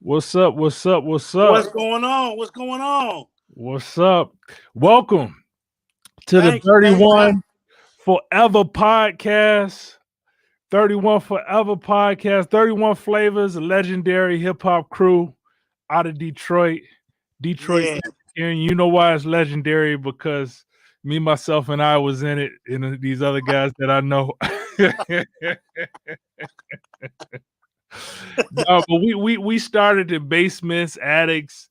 What's up? What's up? What's up? What's going on? What's going on? What's up? Welcome to the Thank you. Thank you. 31 Forever Podcast. 31 Forever Podcast. 31 Flavors, a legendary hip hop crew out of Detroit. Detroit, Yeah. and you know why it's legendary? Because me, myself, and I was in it, and these other guys that I know. No, but we started in basements, attics,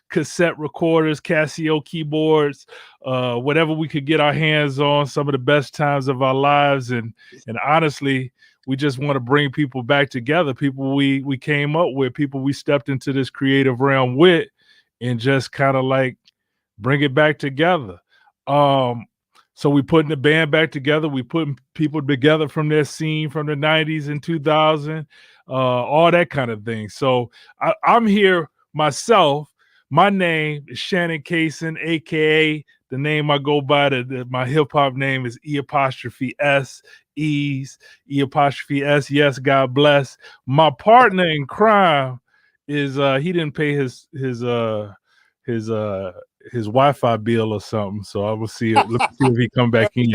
cassette recorders, Casio keyboards, whatever we could get our hands on. Some of the best times of our lives, and honestly, we just want to bring people back together. People we came up with, people we stepped into this creative realm with, and just kind of like bring it back together. Um, so we putting the band back together. We putting people together from their scene from the 90s and 2000, all that kind of thing. So I'm here myself. My name is Shannon Cason, AKA the name I go by. My hip hop name is E apostrophe S, Ease, E apostrophe S. Yes, God bless. My partner in crime is he didn't pay his his Wi-Fi bill or something. So I will see. Let's see if he come back in.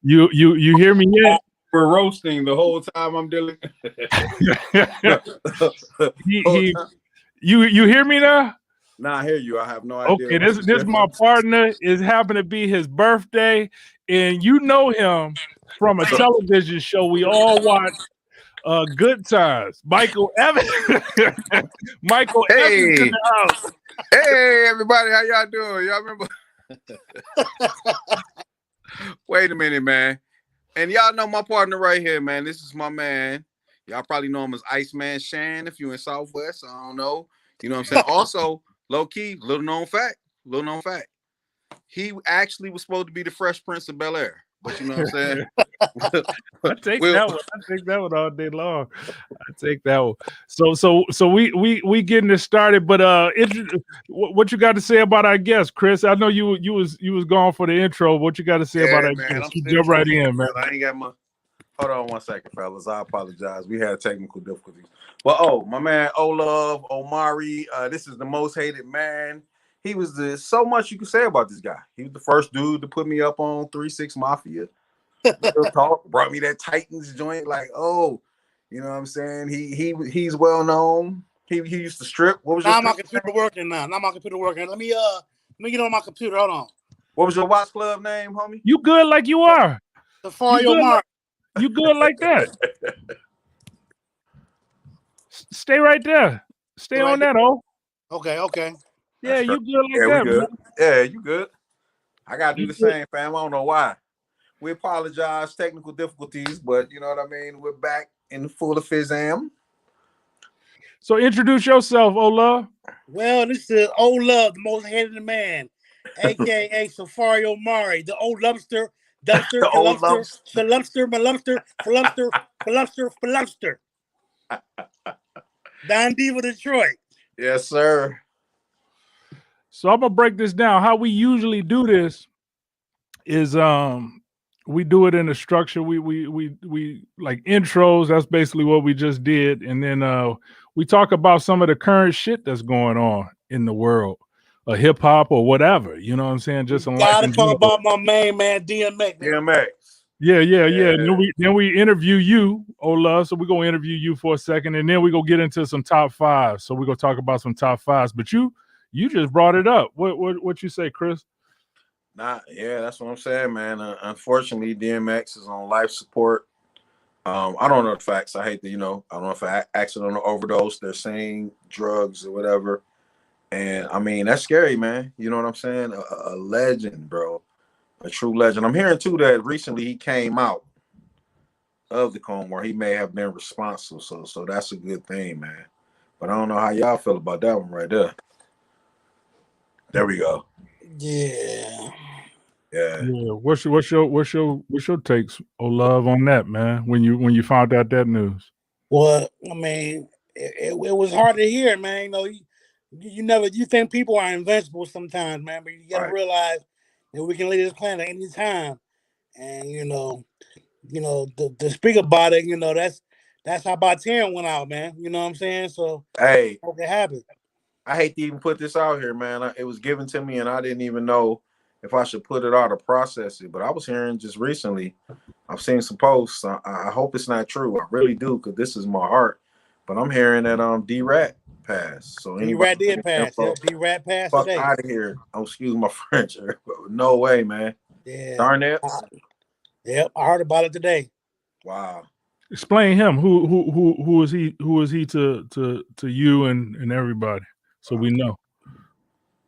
You hear me yet? We're roasting the whole time I'm dealing. You hear me now? Nah, I hear you. I have no idea. Okay, this my partner. Is happened to be his birthday, and you know him from a television show we all watch. Good Times. Michael Evans. Michael Evans in the house. Hey, everybody, how y'all doing? Y'all remember? Wait a minute, man. And y'all know my partner right here, man. This is my man. Y'all probably know him as Iceman Shan if you're in Southwest. I don't know. You know what I'm saying? Also, low key, little known fact. He actually was supposed to be the Fresh Prince of Bel-Air. But you know what I'm saying? I take that one. I take that one all day long. I take that one. So we getting this started, but what you got to say about our guest, Chris? I know you was gone for the intro. What you got to say about our guest? You jump right in, man. I ain't got my. Hold on 1 second, fellas. I apologize. We had technical difficulties. Well, my man Olove Omari. This is the most hated man. He was so much you could say about this guy. He was the first dude to put me up on 3-6 Mafia. Real talk, brought me that Titans joint. Like, oh, you know what I'm saying? He's well known. He used to strip. What was your my computer working now? Now my computer working. Let me get on my computer. Hold on. What was your watch club name, homie? You good like you are. Safario Mark. You good like that. Stay right there. Stay on that, oh. Okay. Yeah, you good like that, good. Man. Yeah, you good. I gotta do the same, fam. I don't know why. We apologize, technical difficulties, but you know what I mean? We're back in full of fizzam. So introduce yourself, Ola. Well, this is Ola, the most hated man, AKA Safario Mari, the old lumster, dumpster, lumster. Don Diva, Detroit. Yes, sir. So I'm gonna break this down. How we usually do this is we do it in a structure. We like intros. That's basically what we just did, and then we talk about some of the current shit that's going on in the world, hip hop or whatever. You know what I'm saying? Just gotta talk about my main man DMX. Yeah. And then we interview you, Ola. So we're gonna interview you for a second, and then we're gonna get into some top fives. So we're gonna talk about some top fives. But you just brought it up. What you say, Chris? Yeah, that's what I'm saying, man. Unfortunately, DMX is on life support. I don't know the facts. I hate to, I don't know if I accidental overdose. They're saying drugs or whatever. And I mean, that's scary, man. You know what I'm saying? A legend, bro. A true legend. I'm hearing too that recently he came out of the coma where he may have been responsible. So that's a good thing, man. But I don't know how y'all feel about that one right there. There we go. Yeah. What's your takes, Love, on that, man? When you found out that news? Well, I mean, it was hard to hear, man. You think people are invincible sometimes, man, but you got to realize that we can leave this planet any time. And to speak about it, that's how about 10 went out, man. You know what I'm saying? So Hey, hope it happened. I hate to even put this out here, man. It was given to me, and I didn't even know if I should put it out or process it. But I was hearing just recently, I've seen some posts. I hope it's not true. I really do, because this is my heart. But I'm hearing that D-Rat passed. So D-Rat anybody did pass. Yep, D-Rat passed fuck today. out of here. Oh, excuse my French. No way, man. Yeah. Darn it. Yep, I heard about it today. Wow. Explain him. Who is he? Who is he to you and everybody, so we know.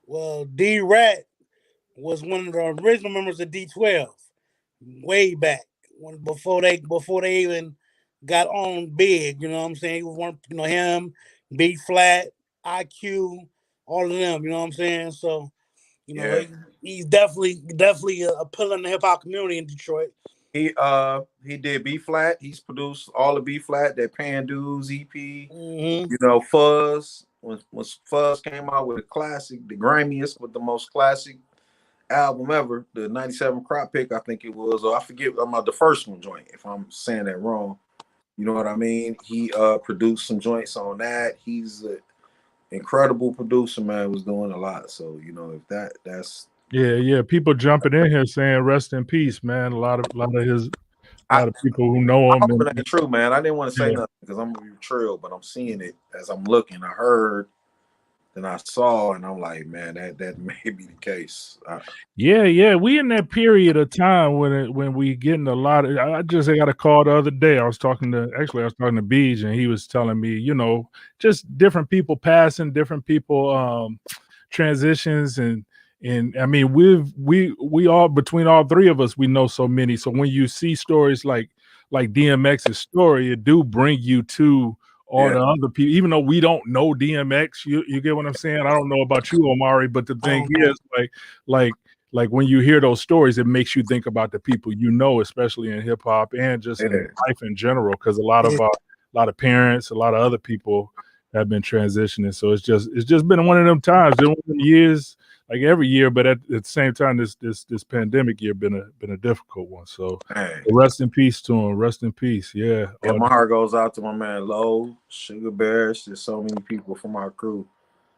Well, D-Rat was one of the original members of D12, way back before they even got on big. You know what I'm saying? He was one, him, B Flat, IQ, all of them. You know what I'm saying? So, he's definitely a pillar in the hip hop community in Detroit. He did B Flat. He's produced all of B Flat, that Pan Dudes EP. Mm-hmm. Fuzz. When Fuzz came out with a classic, the grimiest with the most classic album ever, the 97 Crop Pick, I think it was, or I forget about the first one joint, if I'm saying that wrong. You know what I mean? He produced some joints on that. He's an incredible producer, man. Was doing a lot. So, if that's Yeah. People jumping in here saying rest in peace, man. A lot of people who know him. It ain't true, man. I didn't want to say nothing because I'm gonna be trill, but I'm seeing it as I'm looking. I heard, then I saw, and I'm like, man, that may be the case. Yeah. We in that period of time when we getting a lot of. I got a call the other day. I was talking to Beej, and he was telling me, just different people passing, different people transitions, and I mean, we all, between all three of us, we know so many. So when you see stories like DMX's story, it do bring you to all the other people, even though we don't know DMX. You get what I'm saying? I don't know about you, Omari, but the thing is, like when you hear those stories, it makes you think about the people especially in hip hop and just in life in general, because a lot of parents, a lot of other people have been transitioning. So it's just been one of them times, years. Like every year, but at the same time, this pandemic year been a difficult one. So rest in peace to him. Rest in peace. Yeah. My heart goes out to my man Low, Sugar Bears. There's so many people from our crew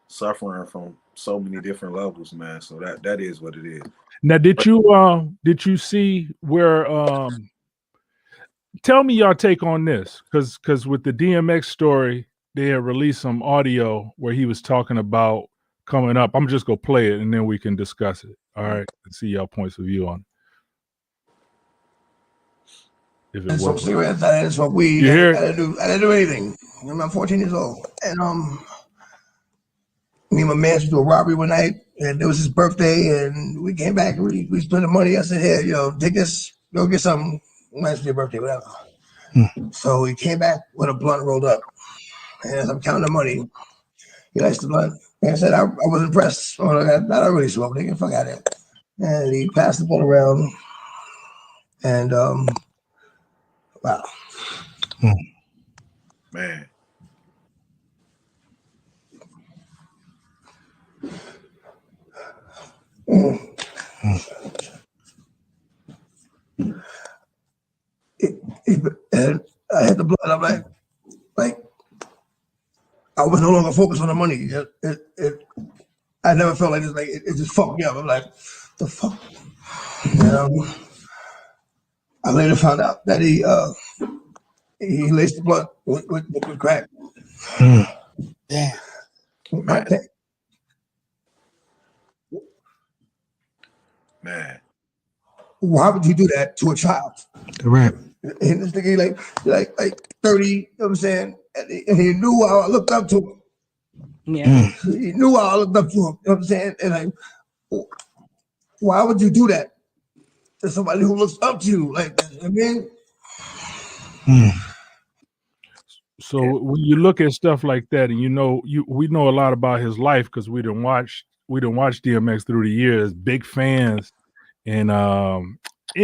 suffering from so many different levels, man. So that is what it is. Now, did you see where? Tell me your take on this, because with the DMX story, they had released some audio where he was talking about coming up. I'm just gonna play it and then we can discuss it. All right, and see y'all points of view on it. If it some cigarettes, I didn't smoke weed. You hear I didn't do anything. I'm 14 years old, and me and my man went to a robbery one night, and it was his birthday, and we came back. We spent the money. I said, "Here, take this. Go get something. Nice for your birthday, whatever." So he came back with a blunt rolled up, and as I'm counting the money, he lights the blunt. And I said, I was impressed. I don't really smoke, nigga. Fuck out of here. And he passed the blunt around, and wow. Man. And I had the blood. I'm like, I was no longer focused on the money. I never felt like this. Like it just fucked me up. I'm like, the fuck. And, I later found out that he laced the blood with crack. Damn. Man. Why would you do that to a child? Right. And this nigga like 30, you know what I'm saying? And he knew how I looked up to him. Yeah. He knew how I looked up to him, you know what I'm saying? And like, why would you do that to somebody who looks up to you like that? I mean, So when you look at stuff like that, and we know a lot about his life because we done watched DMX through the years, big fans, and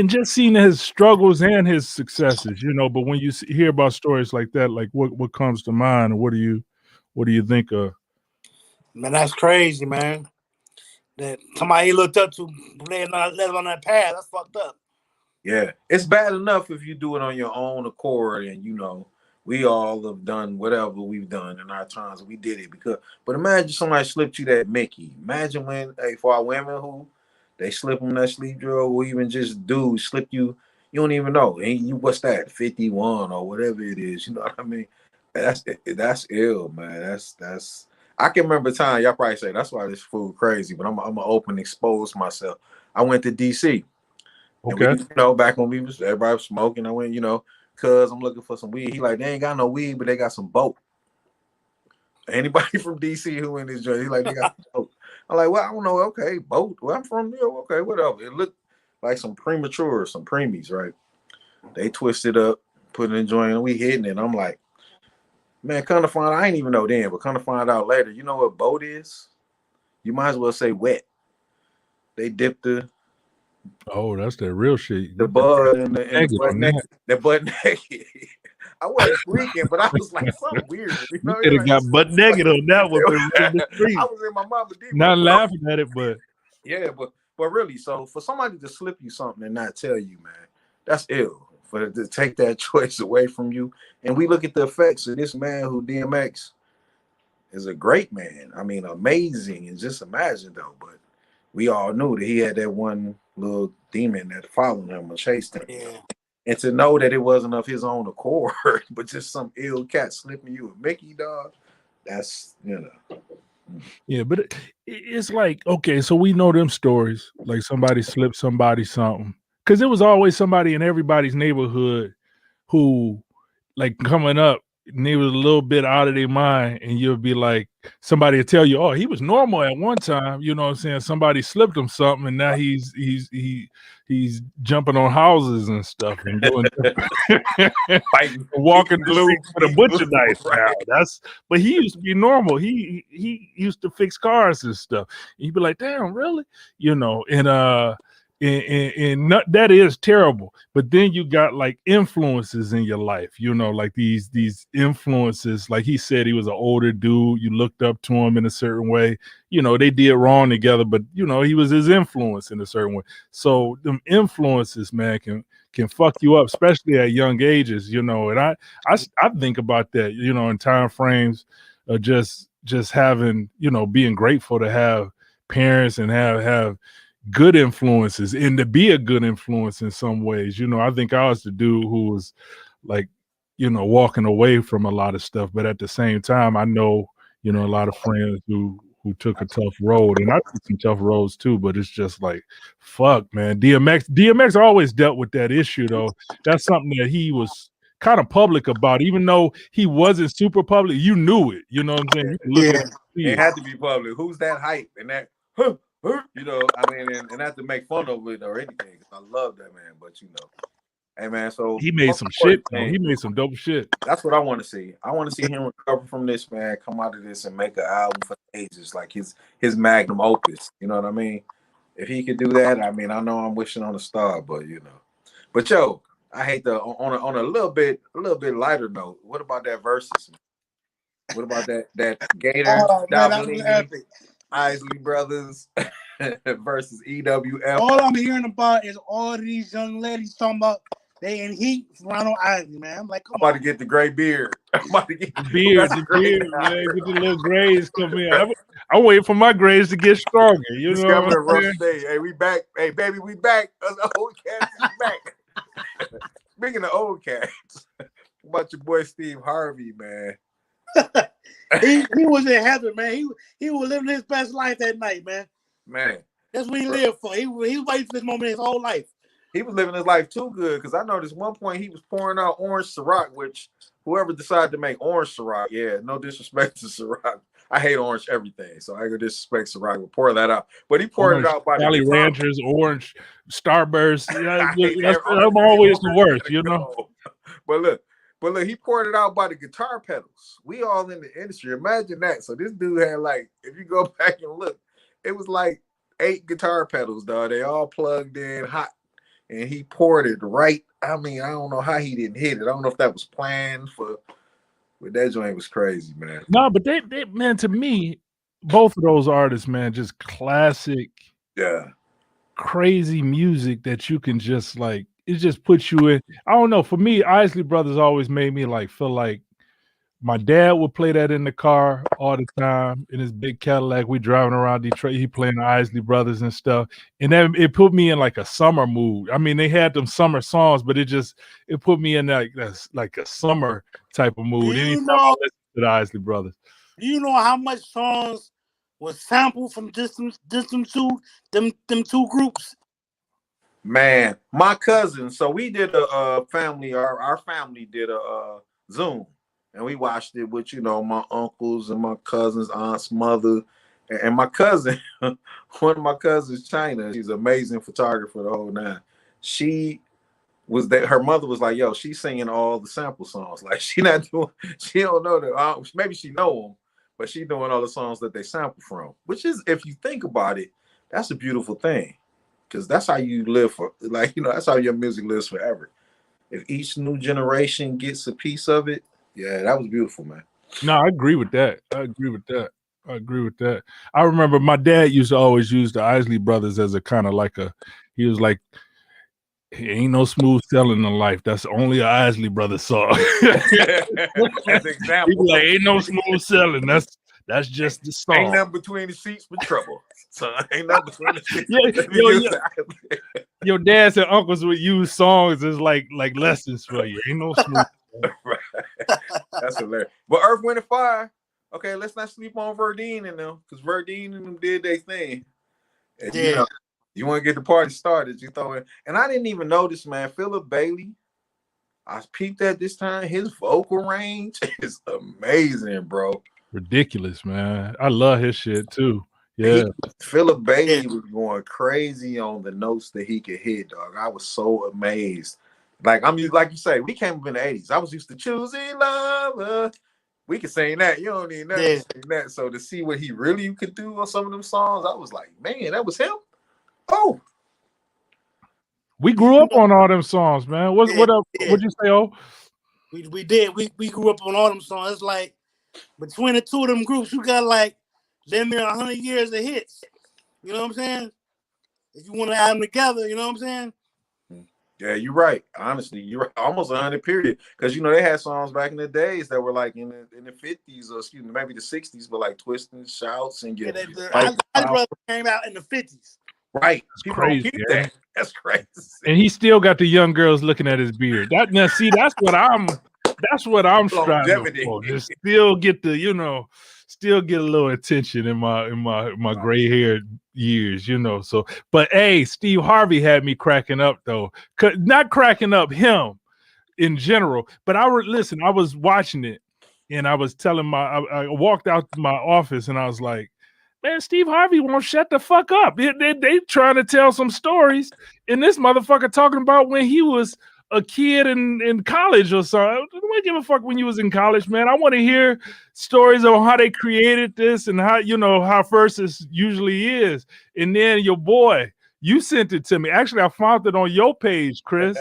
just seeing his struggles and his successes, But when you hear about stories like that, like what comes to mind, and what do you think of? Man, that's crazy, man. That somebody he looked up to led him on that path. That's fucked up. Yeah, it's bad enough if you do it on your own accord and We all have done whatever we've done in our times. We did it because. But imagine somebody slipped you that Mickey. Imagine when, hey, for our women who they slip them that sleep drug, or even just dudes slip you. You don't even know. And you, what's that? 51 or whatever it is. You know what I mean? That's ill, man. That's. I can remember a time. Y'all probably say that's why this food crazy. But I'm gonna open expose myself. I went to DC. And we, Okay. you know, back when everybody was smoking, I went, you know, cuz I'm looking for some weed. He like, they ain't got no weed, but they got some boat. Anybody from DC who in this joint, he like, they got some boat. I'm like, well, I don't know. Okay, boat. Well, I'm from here. Okay, whatever. It looked like some premature, some preemies, right? They twisted up, put it in joint, and we hitting it. I'm like, man, kind of find I ain't even know then, but kind of find out later. You know what boat is? You might as well say wet. They dipped Oh, that's that real shit. the bud and the butt On naked. The butt naked. I wasn't freaking, but I was like something weird. You know, could have like, got butt naked on that one. I was in my mama deep. Not laughing at it, but yeah, but really, so for somebody to slip you something and not tell you, man, that's ill. For to take that choice away from you, and we look at the effects of this man who DMX is a great man. I mean, amazing, and just imagine though. But we all knew that he had that one little demon that followed him and chased him. Yeah. And to know that it wasn't of his own accord, but just some ill cat slipping you a Mickey, dog, that's, you know. yeah, but it's like, okay, so we know them stories, like somebody slipped somebody something. Because it was always somebody in everybody's neighborhood who, like, coming up, and they was a little bit out of their mind, and you'll be like, somebody will tell you, oh, he was normal at one time, you know what I'm saying? Somebody slipped him something, and now he's jumping on houses and stuff and doing Fighting, walking the streets with a butcher knife right. now. But he used to be normal. He used to fix cars and stuff. And you'd be like, damn, really? You know, and not, that is terrible. But then you got like influences in your life, you know, like these influences. Like he said, he was an older dude. You looked up to him in a certain way. You know, they did wrong together, but you know, he was his influence in a certain way. So them influences, man, can fuck you up, especially at young ages, you know. And I think about that, you know, in time frames of just having, you know, being grateful to have parents and have good influences and to be a good influence in some ways. You know, I think I was the dude who was like, you know, walking away from a lot of stuff, but at the same time, I know, you know, a lot of friends who took a tough road, and I took some tough roads too, but it's just like, fuck, man. DMX always dealt with that issue though. That's something that he was kind of public about, even though he wasn't super public. You knew it, you know what I'm saying? You can look around and see It had to be public. Who's that hype and that, you know, I mean, and not to make fun of it or anything. I love that man, but you know, hey man, so he made some shit. He made some dope shit. That's what I want to see. I want to see him recover from this, man. Come out of this and make an album for ages, like his magnum opus. You know what I mean? If he could do that, I mean, I know I'm wishing on a star, but you know, but yo, I hate the on a little bit lighter note. What about that versus? What about that Gator, Isley Brothers versus EWF? All I'm hearing about is all these young ladies talking about they in heat around on Isley, man. I'm like, I'm about to get the gray beard. I'm about to get the beard, man. Get the little grays come in. I'm waiting for my grays to get stronger. You know what I'm saying? Hey, we back. Hey, baby, we back. Us old cats is back. Speaking of old cats, what about your boy Steve Harvey, man? he was in heaven, man. He was living his best life that night, man. Man, that's what he lived for. He waited for this moment his whole life. He was living his life too good, because I noticed one point he was pouring out orange Ciroc, which whoever decided to make orange Ciroc, yeah, no disrespect to Ciroc. I hate orange everything, so I go disrespect Ciroc. We'll pour that out, but he poured orange, it out by Jolly the Ranchers, orange Starburst. I'm always the worst, you know. But look, he poured it out by the guitar pedals. We all in the industry. Imagine that. So this dude had, like, if you go back and look, it was like 8 guitar pedals, dog. They all plugged in hot, and he poured it right. I mean, I don't know how he didn't hit it. I don't know if that was planned for. But that joint was crazy, man. No, but they man, to me, both of those artists, man, just classic, yeah, crazy music that you can just like it just puts you in. I don't know. For me, Isley Brothers always made me like feel like my dad would play that in the car all the time in his big Cadillac. We driving around Detroit. He playing the Isley Brothers and stuff, and then it put me in like a summer mood. I mean, they had them summer songs, but it put me in like a summer type of mood. Anytime I listen to the Isley Brothers. Do you know how much songs was sampled from them two groups? Man, my cousin. So we did a family. Our family did a Zoom, and we watched it with my uncles and my cousins, aunts, mother, and my cousin. One of my cousins, China. She's an amazing photographer. The whole nine. She was that her mother was like, "Yo, she's singing all the sample songs. Like she don't know that. Maybe she know them, but she doing all the songs that they sample from. Which is, if you think about it, that's a beautiful thing." Because that's how you live that's how your music lives forever. If each new generation gets a piece of it, yeah, that was beautiful, man. No, I agree with that. I remember my dad used to always use the Isley Brothers as a kind of like he was like, ain't no smooth sailing in life. That's only an Isley Brothers song. As an example. He was like, ain't no smooth sailing. That's just the song. Ain't nothing between the seats but trouble. So ain't nothing between the seats. Your dads and uncles would use songs as like lessons for you. Ain't no smooth. Right. That's hilarious. But Earth, Wind, and Fire. Okay, let's not sleep on Verdine and them, because Verdine and them did their thing. And, you want to get the party started, you throw in. And I didn't even notice, man. Philip Bailey, I peeped at this time. His vocal range is amazing, bro. Ridiculous, man. I love his shit too. Yeah. Philip Bailey was going crazy on the notes that he could hit, dog. I was so amazed. Like you say, we came up in the 80s. I was used to choosing love. We could sing that. You don't need nothing to sing that. So to see what he really could do on some of them songs, I was like, man, that was him. Oh, we grew up on all them songs, man. What up? What'd you say? Oh, we did. We grew up on all them songs. It's like between the two of them groups, you got like damn near 100 years of hits. You know what I'm saying? If you want to add them together, you know what I'm saying? Yeah, you're right. Honestly, you're right. Almost 100 period. Because they had songs back in the days that were like in the 50s or excuse me, maybe the 60s, but like Twisting, Shouts, and I brother came out in the 50s. Right. That's People crazy, don't keep that. That's crazy. And he still got the young girls looking at his beard. That's what I'm striving for. Just still get still get a little attention in my gray haired years, So, but hey, Steve Harvey had me cracking up though. Not cracking up him in general, but I was watching it and I was telling I walked out to my office and I was like, man, Steve Harvey won't shut the fuck up. They trying to tell some stories, and this motherfucker talking about when he was a kid in college or something. I don't give a fuck when you was in college, man. I want to hear stories of how they created this and how how Versus usually is. And then your boy, you sent it to me. Actually, I found it on your page, Chris.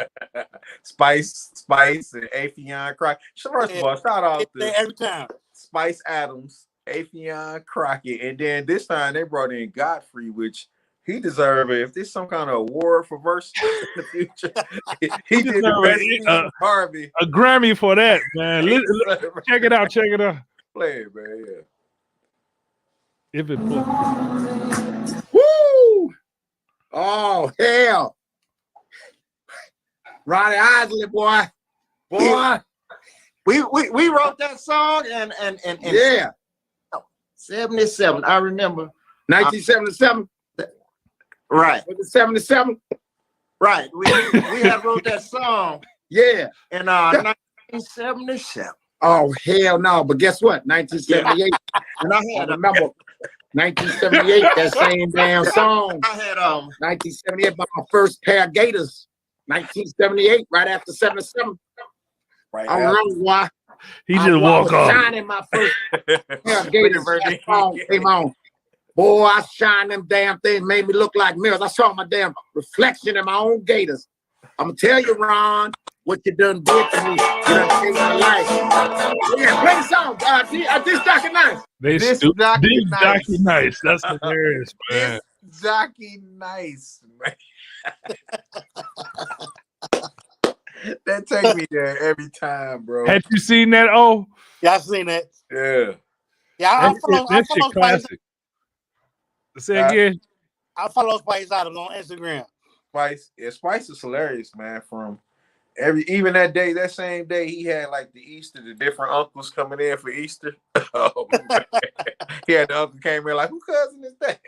Spice and Afion Crockett. First of all, shout out to every time. Spice Adams, Afion Crockett, and then this time they brought in Godfrey, which he deserved it. If there's some kind of award for verse in the future, he did the best. Harvey, a Grammy for that, man. Check it out. Play it, man. Yeah. If it woo! Oh hell, Ronnie Isley, boy. We wrote that song and yeah. 77. I remember 1977. Right. Was it 77? Right. We had wrote that song. Yeah. In 1977. Oh hell no! But guess what? 1978. And I had remember 1978. That same damn song. I had 1978. Bought my first pair of Gators. 1978. Right after 77. Right. I don't know why. He just walk off. Shining my first pair of Gators. That song came on. Boy, I shined them damn things, made me look like mirrors. I saw my damn reflection in my own Gators. I'm gonna tell you, Ron, what you done did to me. You done saved my life. Yeah, play the song. This Jockey Nice. This Jockey Nice. That's hilarious, man. This Jockey Nice, man. That take me there every time, bro. Had you seen that? Oh, Yeah, I seen that. Yeah. Yeah, that shit classic. Say again. I follow Spice Adams on Instagram. Spice is hilarious, man. From even that day, that same day, he had like the different uncles coming in for Easter. Oh, man. He had the uncle came in like, who cousin is that?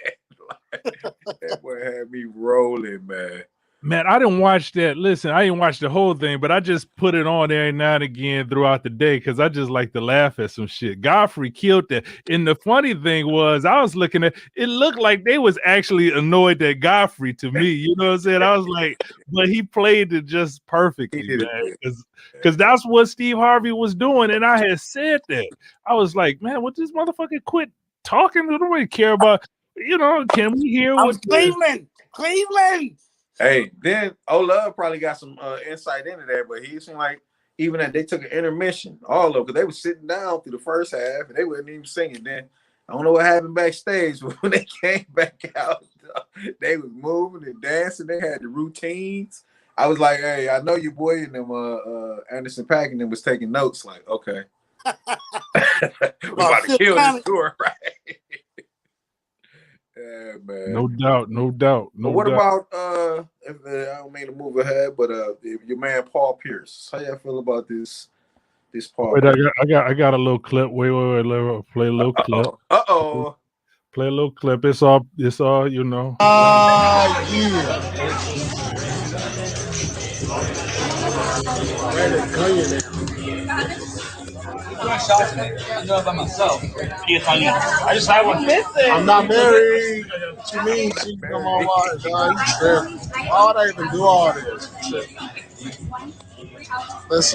That boy had me rolling, man. Man, I didn't watch that. Listen, I didn't watch the whole thing, but I just put it on every now and again throughout the day because I just like to laugh at some shit. Godfrey killed that. And the funny thing was, I was looking at it, looked like they was actually annoyed at Godfrey to me. You know what I'm saying? I was like, but he played it just perfectly, man. Because that's what Steve Harvey was doing. And I had said that. I was like, man, what this motherfucker quit talking? We don't really care about, you know, can we hear what Cleveland. Hey, then O-Love probably got some insight into that, but he seemed like even that they took an intermission, all of them, because they were sitting down through the first half and they wasn't even singing. Then I don't know what happened backstage, but when they came back out, they was moving and dancing. They had the routines. I was like, hey, I know your boy and them Anderson .Paak and them was taking notes. Like, okay, we about to kill this tour, right? Yeah, man. No doubt. But what about I don't mean to move ahead, but your man Paul Pierce. How y'all feel about this Paul? Wait, I got a little clip. Wait, play a little clip. Play a little clip. It's all you know. I know about myself. I just had one. I'm not married. What you mean? She come on, why would I even do all this? Let's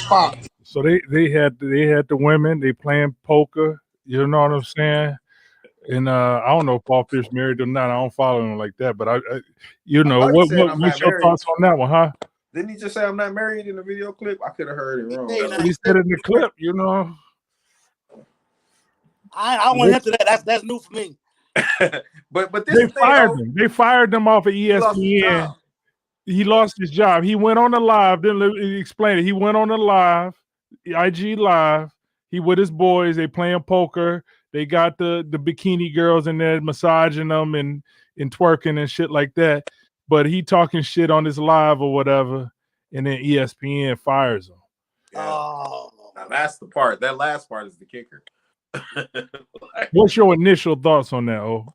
pop. So they had the women. They playing poker. You know what I'm saying? And I don't know if Paul Pierce married or not. I don't follow him like that. But I you know, what's your thoughts on that one, huh? Didn't he just say I'm not married in the video clip? I could have heard it wrong. He said in the clip, you know. I went into that. That's new for me. but this they fired him. They fired him off of ESPN. He lost his job. He went on the live. Then explain it. He went on the live, IG live. He with his boys. They playing poker. They got the bikini girls in there massaging them and twerking and shit like that. But he talking shit on his live or whatever, and then ESPN fires him. Yeah. Oh, now that's the part. That last part is the kicker. What's your initial thoughts on that? Oh,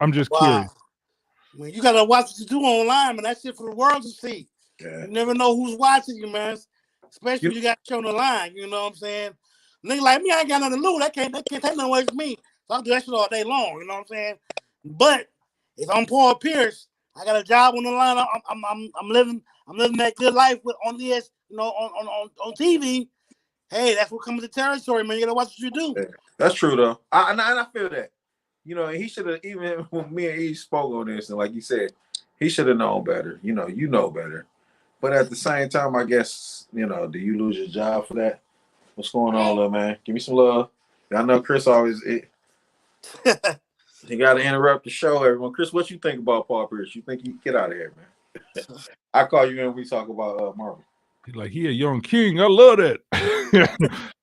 I'm just curious. Man, you gotta watch what you do online, man. That shit for the world to see. Yeah. You never know who's watching you, man. Especially when you got shown the line. You know what I'm saying? Nigga like me, I ain't got nothing to lose. That can't take nothing away from me. So I'll do that shit all day long. You know what I'm saying? But if I'm Paul Pierce, I got a job on the line. I'm living that good life on ES, you know, on TV. Hey, that's what comes with the territory, man. You gotta watch what you do. Yeah, that's true though. I feel that. You know, he should have, even when me and E spoke on this, and like you said, he should have known better. You know better. But at the same time, I guess, you know, do you lose your job for that? What's going on, little man? Give me some love. I know Chris always you got to interrupt the show, everyone. Chris, what you think about Paul Pierce? You think he get out of here, man? I call you in. We talk about Marvel. He's like, he a young king. I love that.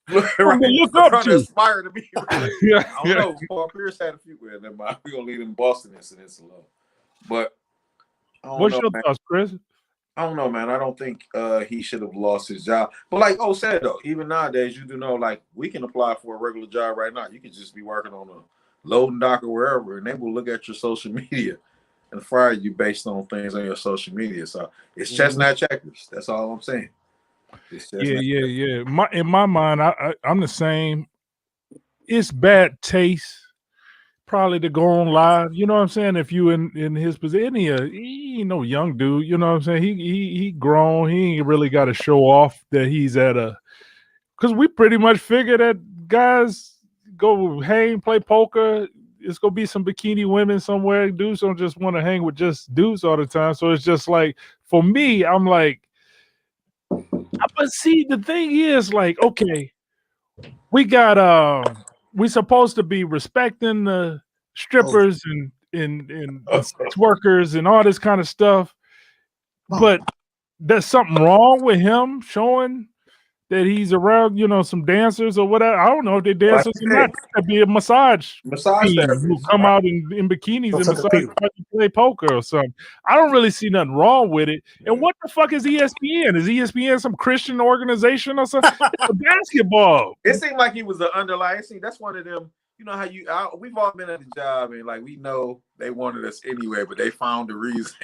Look up to. Aspire to be. Right? Yeah, I don't know. Paul Pierce had a few. Well, never mind. We're gonna leave them Boston incidents alone. But what's your thoughts, Chris? I don't know, man. I don't think he should have lost his job. But like said though, even nowadays, you do know, like, we can apply for a regular job right now. You can just be working on a loading dock or wherever, and they will look at your social media and fire you based on things on your social media. So it's chestnut checkers. That's all I'm saying. Yeah. In my mind, I'm the same. It's bad taste, probably, to go on live. You know what I'm saying? If you in his position, he ain't no young dude. You know what I'm saying? He grown. He ain't really got to show off that he's at a. Because we pretty much figure that guys go hang, play poker. It's gonna be some bikini women somewhere. Dudes don't just want to hang with just dudes all the time. So it's just like, for me, I'm like, but see, the thing is, like, okay, we got we supposed to be respecting the strippers and sex workers and all this kind of stuff. but there's something wrong with him showing that he's around, some dancers or whatever. I don't know if they're dancers or not. It could be a massage team who therapist, come right? out in bikinis Go and to the massage people. and play poker or something. I don't really see nothing wrong with it. And what the fuck is ESPN? Is ESPN some Christian organization or something? It's a basketball. It seemed like he was the underlying. See, that's one of them. You know how we've all been at the job and like we know they wanted us anyway, but they found the reason.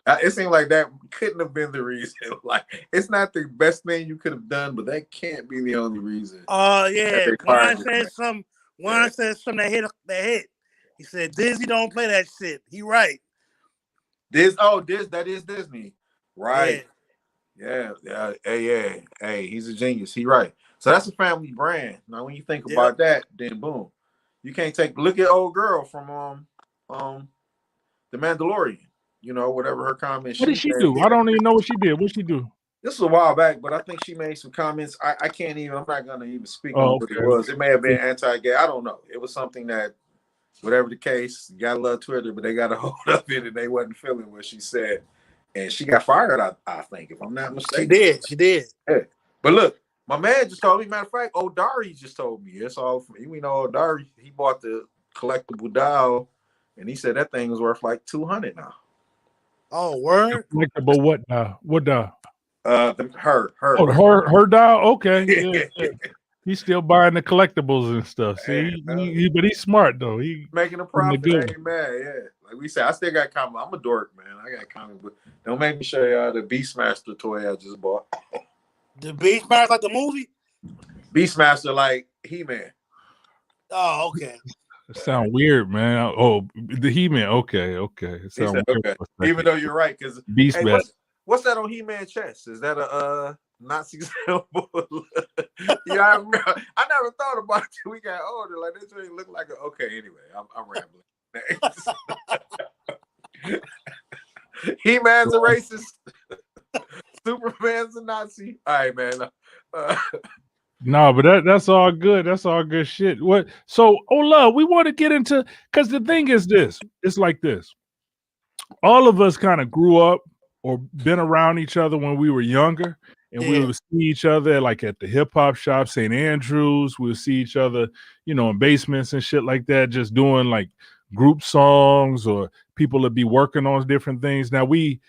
It seemed like that couldn't have been the reason. Like it's not the best thing you could have done, but that can't be the only reason. Yeah. Juan said something that hit. He said Disney don't play that shit. He right. That is Disney. Right. Yeah. Hey, he's a genius. He right. So that's a family brand. Now when you think about that, then boom. You can't look at old girl from The Mandalorian. Whatever her comments. What did she do? I don't even know what she did. What she do? This was a while back, but I think she made some comments. I'm not gonna even speak on what it was. It may have been anti-gay. I don't know. It was something that, whatever the case, you gotta love Twitter, but they got a hold of it and they wasn't feeling what she said. And she got fired, I think, if I'm not mistaken. She did. Yeah. But look, my man just told me, matter of fact, O'Dari just told me. It's all from you. O'Dari, he bought the collectible doll, and he said that thing was worth like $200 now. Oh, word? Collectible what doll? What doll? Her. Oh, her doll? Okay. Yeah. He's still buying the collectibles and stuff. See, but he's smart though. He making a profit. I ain't mad. Yeah, like we said, I still got comic. I'm a dork, man. I got comic book. Don't make me show y'all the Beastmaster toy I just bought. The Beastmaster, like the movie? Beastmaster, like He-Man. Oh, okay. It sound weird, man. Oh, the He-Man. Okay. It sound weird. Okay. Even though you're right, because Beastmaster. What's that on He-Man chest? Is that a Nazi symbol? Yeah, I never thought about it till we got older. Like this really look like okay. Anyway, I'm rambling. He-Man's a racist. Superman's a Nazi. All right, man. No, but that's all good. That's all good shit. What? So, love, we want to get into, because the thing is this. It's like this. All of us kind of grew up or been around each other when we were younger, and we would see each other like at the hip hop shop, St. Andrews. We'll see each other, in basements and shit like that, just doing like group songs, or people would be working on different things. Now we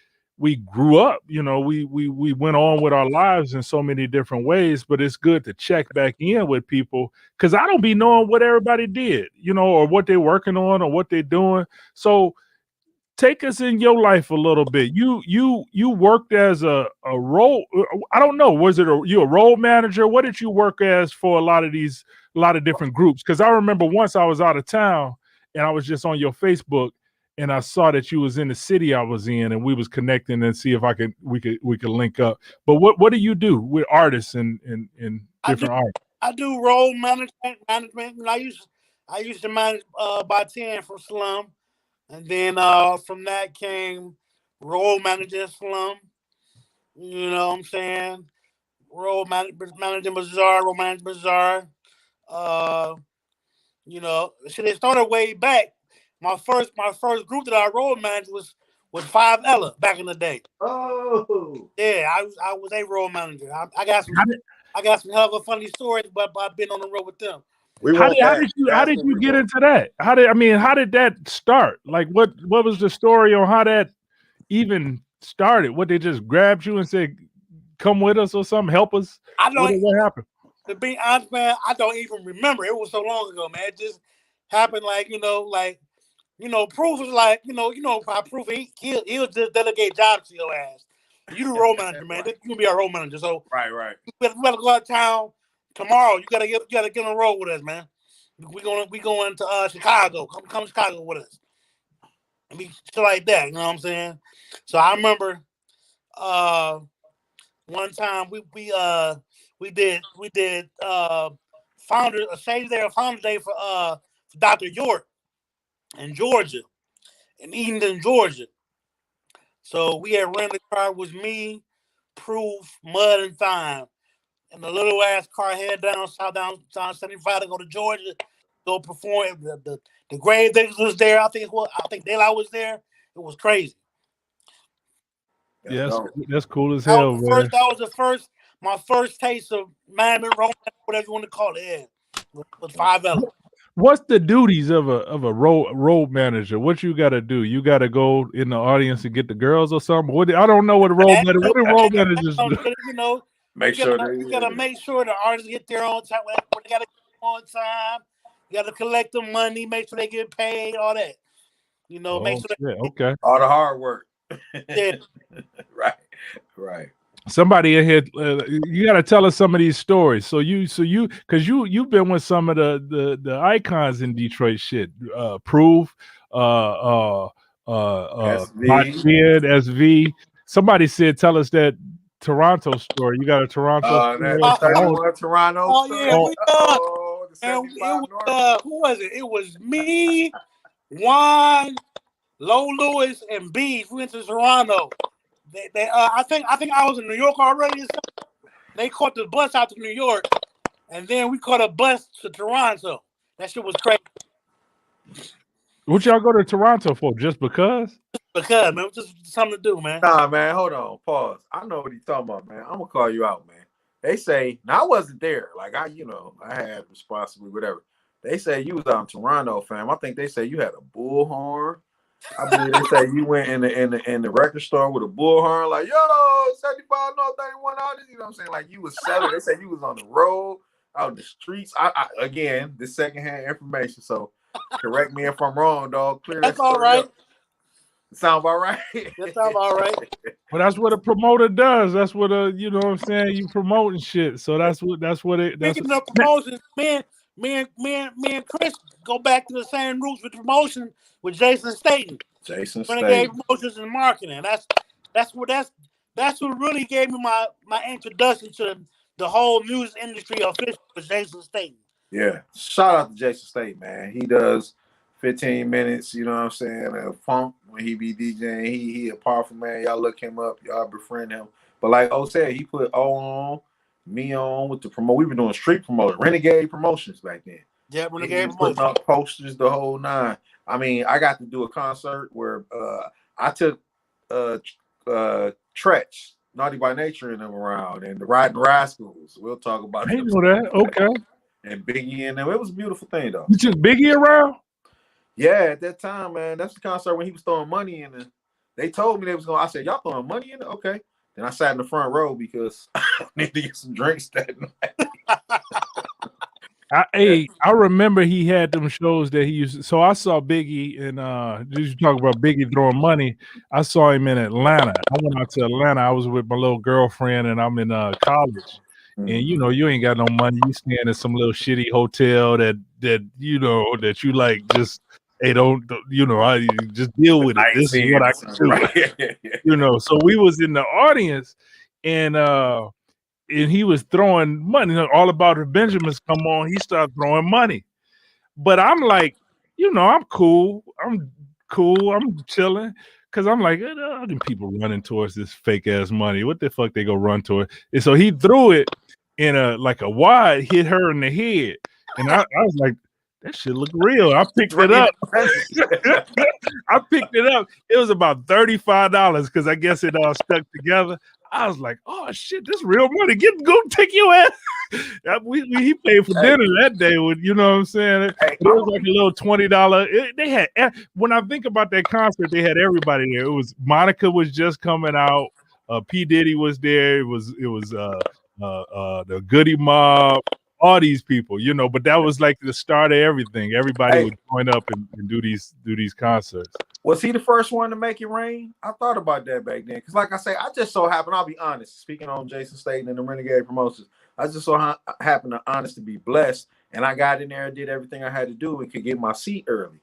grew up, we went on with our lives in so many different ways, but it's good to check back in with people, because I don't be knowing what everybody did, or what they're working on or what they're doing. So take us in your life a little bit. You worked as a role. I don't know. Was it you a role manager? What did you work as for a lot of different groups? Because I remember once I was out of town and I was just on your Facebook and I saw that you was in the city I was in, and we was connecting and see if we could link up. But what do you do with artists and different artists? I do role management. I used to manage by 10 from Slum. And then from that came role manager Slum. You know what I'm saying? Role manager Bazaar, role manager Bazaar. Shit, it started way back. My first group that I role managed was 5 Ella back in the day. Oh. Yeah, I was a role manager. I got some hell of a funny stories, but I've been on the road with them. How did you get into that? How did that start? Like what was the story on how that even started? What, they just grabbed you and said, "Come with us" or something, help us? What happened? To be honest, man, I don't even remember. It was so long ago, man. It just happened Proof was like, by Proof, he'll just delegate jobs to your ass. You the role manager, man. You can be a role manager. So right. We gotta go out of town tomorrow. You gotta get on the road with us, man. We going to Chicago. Come to Chicago with us. I mean, shit like that. You know what I'm saying? So I remember one time we did Founder Day for Dr. York in Georgia, in Edenton, Georgia. So we had rented a car. It was me, Proof, Mud, and Thyme. And the little ass car head down 75 to go to Georgia, go perform. The grave diggers was there. I think De La was there. It was crazy. Yes, that's cool as That hell, was the man. first. That was the first. My first taste of management, romance, whatever you want to call it. Yeah, with 5 Elements. What's the duties of a road manager? What you got to do? You got to go in the audience and get the girls or something. I don't know what a road manager. What do road managers do? You know, make you sure gotta make sure the artists get there on time. They gotta get on time. You gotta collect the money, make sure they get paid, all that. You know, make sure. Okay. all the hard work. Yeah. Right. Somebody in here, you got to tell us some of these stories. Because you've been with some of the icons in Detroit. Shit, Proof, SV. Somebody said, tell us that Toronto story. You got a Toronto story? That 31 Toronto story. Yeah, the 75 who was it? It was me, Juan, Low Lewis, and B. We went to Toronto. I think I was in New York already. They caught the bus out to New York, and then we caught a bus to Toronto. That shit was crazy. What y'all go to Toronto for? Just because? Because, man, it was just something to do, man. Nah, man, hold on, pause. I know what he's talking about, man. I'm gonna call you out, man. They say, now I wasn't there. Like I had responsibility, whatever. They say you was out in Toronto, fam. I think they say you had a bullhorn. I believe they say you went in the record store with a bullhorn, like, yo, 75 North 31 artists. You know what I'm saying? Like you was selling. They say you was on the road, out in the streets. Again, this secondhand information. So correct me if I'm wrong, dog. Clear That's that all right. up. Sound about right? That sound all right. Well, that's what a promoter does. That's what you know what I'm saying? You promoting shit. So that's what it. Speaking of promotions, me and Chris go back to the same roots with promotion with Jason Staten. Renegade Promotions and Marketing. That's what really gave me my introduction to the whole music industry officially with Jason Staten. Yeah. Shout out to Jason Staten, man. He does 15 minutes, you know what I'm saying? Funk when he be DJing. He a powerful man. Y'all look him up. Y'all befriend him. But like O said, he put O on, me on with the promote. We been doing street promotion, Renegade Promotions back then. Yeah, Renegade Promotions. Putting up posters, the whole nine. I mean, I got to do a concert where I took Tretch, Naughty by Nature, and them around, and the Riding Rascals. We'll talk about I know that. Okay. And Biggie and them. It was a beautiful thing, though. You took Biggie around? Yeah, at that time, man. That's the concert when he was throwing money in it. They told me they was going. I said, y'all throwing money in it? Okay. Then I sat in the front row because I needed to get some drinks that night. I remember he had them shows that he used. So I saw Biggie and you talk about Biggie throwing money. I saw him in Atlanta. I went out to Atlanta. I was with my little girlfriend and I'm in college. And you ain't got no money. You staying in some little shitty hotel that you like just don't I just deal with it. This is what I can do. So we was in the audience and he was throwing money. All About the Benjamins come on, he started throwing money. But I'm like, I'm cool. I'm chilling. Cause I'm like, them people running towards this fake ass money. What the fuck they go run toward? And so he threw it in a wide, hit her in the head. And I was like, that shit look real. I picked it up. It was about $35 because I guess it all stuck together. I was like, oh shit, this real money. Go take your ass. He paid for dinner that day with, you know what I'm saying? It was like a little $20. They had, when I think about that concert, they had everybody there. It was Monica was just coming out. P. Diddy was there. It was the Goody Mob, all these people, but that was like the start of everything. Everybody would join up and do these concerts. Was he the first one to make it rain? I thought about that back then. Because like I say, I just so happened, I'll be honest, speaking on Jason Staten and the Renegade Promotions, I just so happened to be blessed. And I got in there and did everything I had to do and could get my seat early.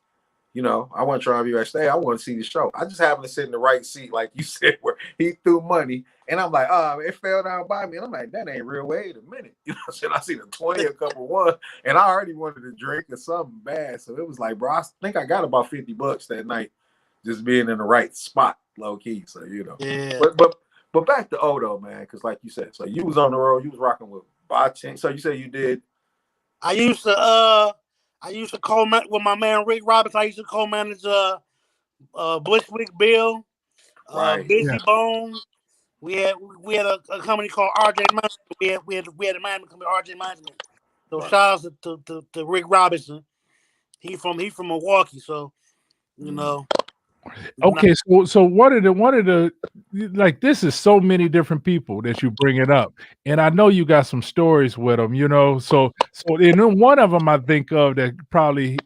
I wasn't trying to be backstage. I want to see the show. I just happened to sit in the right seat, like you said, where he threw money. And I'm like, it fell down by me. And I'm like, that ain't real. Wait a minute. I seen a 20, a couple one, and I already wanted to drink or something bad. So it was like, bro, I think I got about $50 that night. Just being in the right spot, low key. So Yeah. But back to Odo, man, because like you said, so you was on the road, you was rocking with Botching. So you said you did. I used to co-manage with my man Rick Roberts. I used to co-manage Bushwick Bill, Busy Yeah. Bone. We had a company called RJ Management. We had a management company, RJ Management. So shout out to Rick Robinson. He from Milwaukee, so you know. Okay, so one of the like, this is so many different people that you bring it up, and I know you got some stories with them, you know. So and then one of them I think of that probably,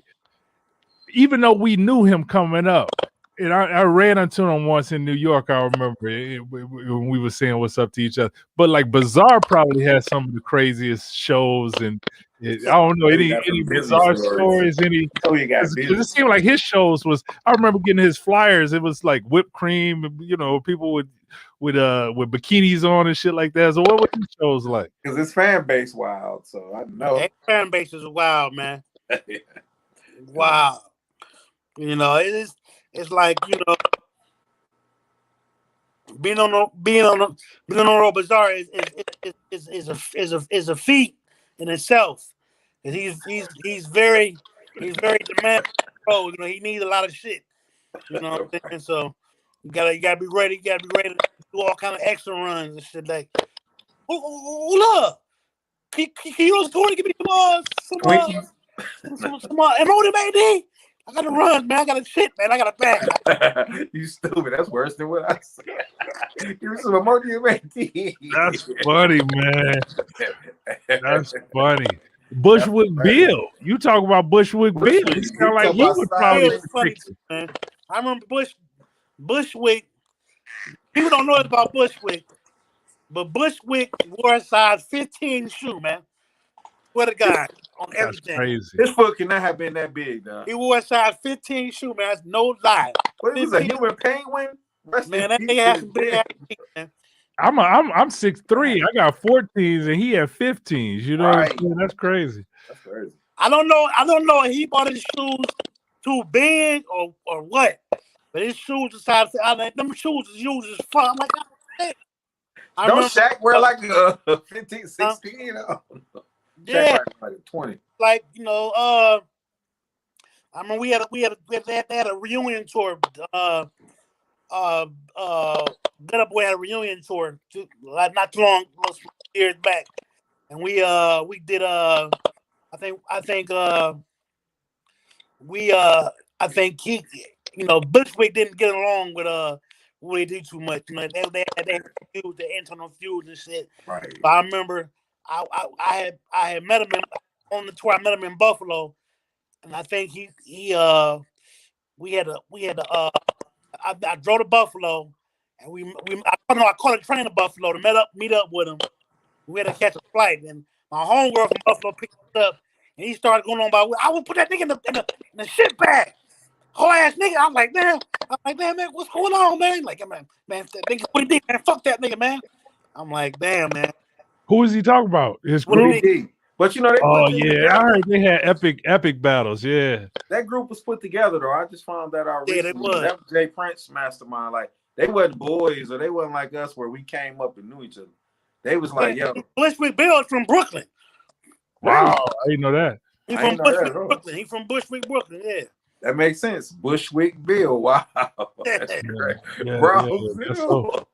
even though we knew him coming up, and I ran into him once in New York. I remember when we were saying what's up to each other. But like Bizarre probably has some of the craziest shows, and I don't know any Bizarre stories. Any? Because it seemed like his shows was. I remember getting his flyers. It was like whipped cream, you know, people with bikinis on and shit like that. So what were his shows like? Because his fan base wild, so I know. His fan base is wild, man. Wow. You know, it's like, you know, being on Road Bazaar is a feat in itself. And he's very demanding. Oh, you know, he needs a lot of shit. You know what I'm saying? So you gotta be ready. You gotta be ready to do all kind of extra runs and shit. Like, look, can you just go and give me some enrollment, baby? I gotta run, man. I gotta shit, man. I gotta back. You stupid. That's worse than what I said. Give me some emoji, man. That's funny, man. That's funny. Bushwick Bill. You talk about Bushwick Bill. He sound like he would probably funny too, man. I remember Bushwick. People don't know about Bushwick, but Bushwick wore a size 15 shoe, man. Swear to God, on everything. That's crazy. His foot cannot have been that big, though. He wore a size 15 shoe, man. That's no lie. What was a human penguin? Man, that nigga had some big ass feet, man. I'm 6'3". I got 14s and he had 15s. You know what I'm saying? That's crazy. That's crazy. I don't know if he bought his shoes too big or what. But his shoes decided them shoes is used as fuck. I'm like, hey. Don't Shaq wear like a 15, 16? You know? Yeah. Like 20. Like, you know, I mean, we had a reunion tour. Get Up Boy had a reunion tour not too long, years back, and we did I think he, you know, Bushwick didn't get along with Willie D too much. You know, they had the internal feuds and shit. Right. But I remember I had met him on the tour. I met him in Buffalo, and I think I drove to Buffalo, and I caught a train to Buffalo to meet up with him. We had to catch a flight, and my homegirl from Buffalo picked us up, and he started going on about, I would put that nigga in the shit bag. Whole ass nigga. I'm like, man, what's going on, man? Like, man, that nigga, what he did, man? Fuck that nigga, man. I'm like, damn, man. Who is he talking about? His Willie group? D. But you know, I heard they had epic battles. Yeah, that group was put together though. I just found that out recently. It was. That was Jay Prince mastermind. Like, they wasn't boys, or they wasn't like us where we came up and knew each other. They was like, yo, Bushwick Bill is from Brooklyn. Wow, I didn't know that. He's from Bushwick, Brooklyn. He's from Bushwick, Brooklyn. Yeah. That makes sense. Bushwick Bill. Wow. That's great. Yeah, Bro. that's so.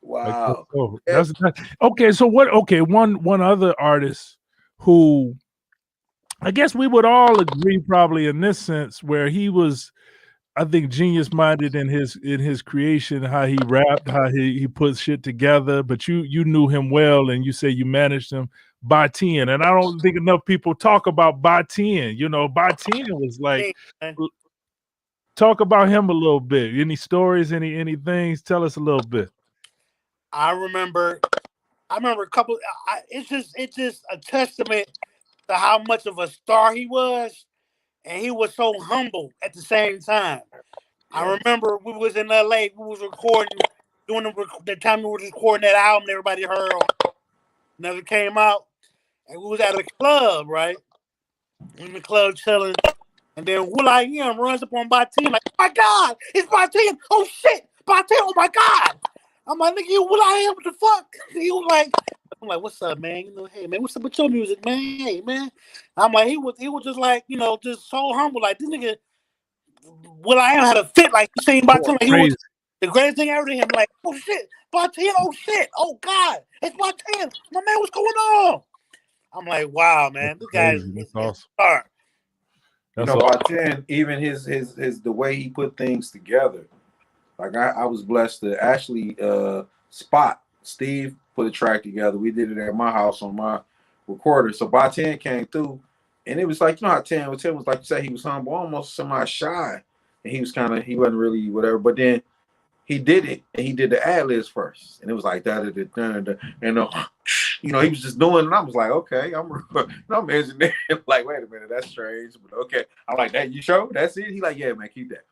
Wow. That's okay. So what? Okay, one other artist who I guess we would all agree probably in this sense, where he was, I think, genius minded in his creation, how he rapped, how he put shit together. But you knew him well, and you say you managed him. By 10, and I don't think enough people talk about By 10. You know, By 10 was like, talk about him a little bit. Any stories, any things? Tell us a little bit. I remember a couple. It's just a testament to how much of a star he was, and he was so humble at the same time. I remember we was in LA. We was recording during the time we were recording that album. Everybody heard never came out. And we was at a club, right? In the club chilling. And then Will.i.am runs up on By 10, like, oh my God, it's By 10. Oh shit, By 10, oh my God. I'm like, nigga, you Will.i.am, what the fuck? He was like, I'm like, what's up, man? You know, hey man, what's up with your music, man? Hey man. I'm like, he was just like, you know, just so humble. Like, this nigga Will.i.am had a fit, like you seen By 10. Like, The greatest thing ever to him, like, oh shit, Bartend, oh shit, oh God, it's Bartend. My man, what's going on? I'm like, wow, man, this guy is awesome. star. You know, Bartend, even his the way he put things together. Like I was blessed to actually spot Steve put a track together. We did it at my house on my recorder. So Bartend came through, and it was like, you know how Tim was like you said, he was humble, almost semi shy, and he wasn't really whatever. But then he did it, and he did the ad libs first, and it was like that, and you know, he was just doing it, and I was like, okay, I'm engineering. Like, wait a minute, that's strange, but okay. I'm like, that you sure? That's it? He like, yeah, man, keep that.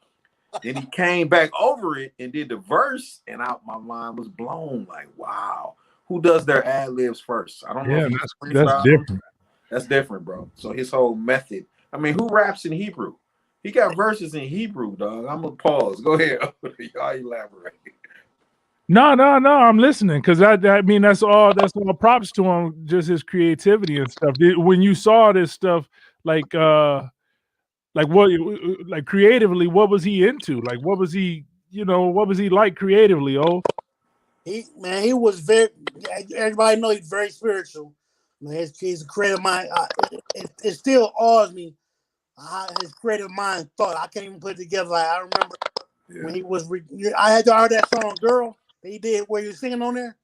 Then he came back over it and did the verse, and my mind was blown. Like, wow, who does their ad libs first? I don't know. If that's different. That's different, bro. So his whole method. I mean, who raps in Hebrew? He got verses in Hebrew, dog. I'm gonna pause. Go ahead. Y'all elaborate. No. I'm listening because I mean that's all props to him. Just his creativity and stuff. When you saw this stuff, like what, like creatively, what was he into? Like, what was he? You know, what was he like creatively? Oh, He was very. Everybody know he's very spiritual. Man, he's a creative mind. It still awes me how his creative mind thought. I can't even put it together. Like, I remember when he was. I had to heard that song "Girl" that he did where he was singing on there.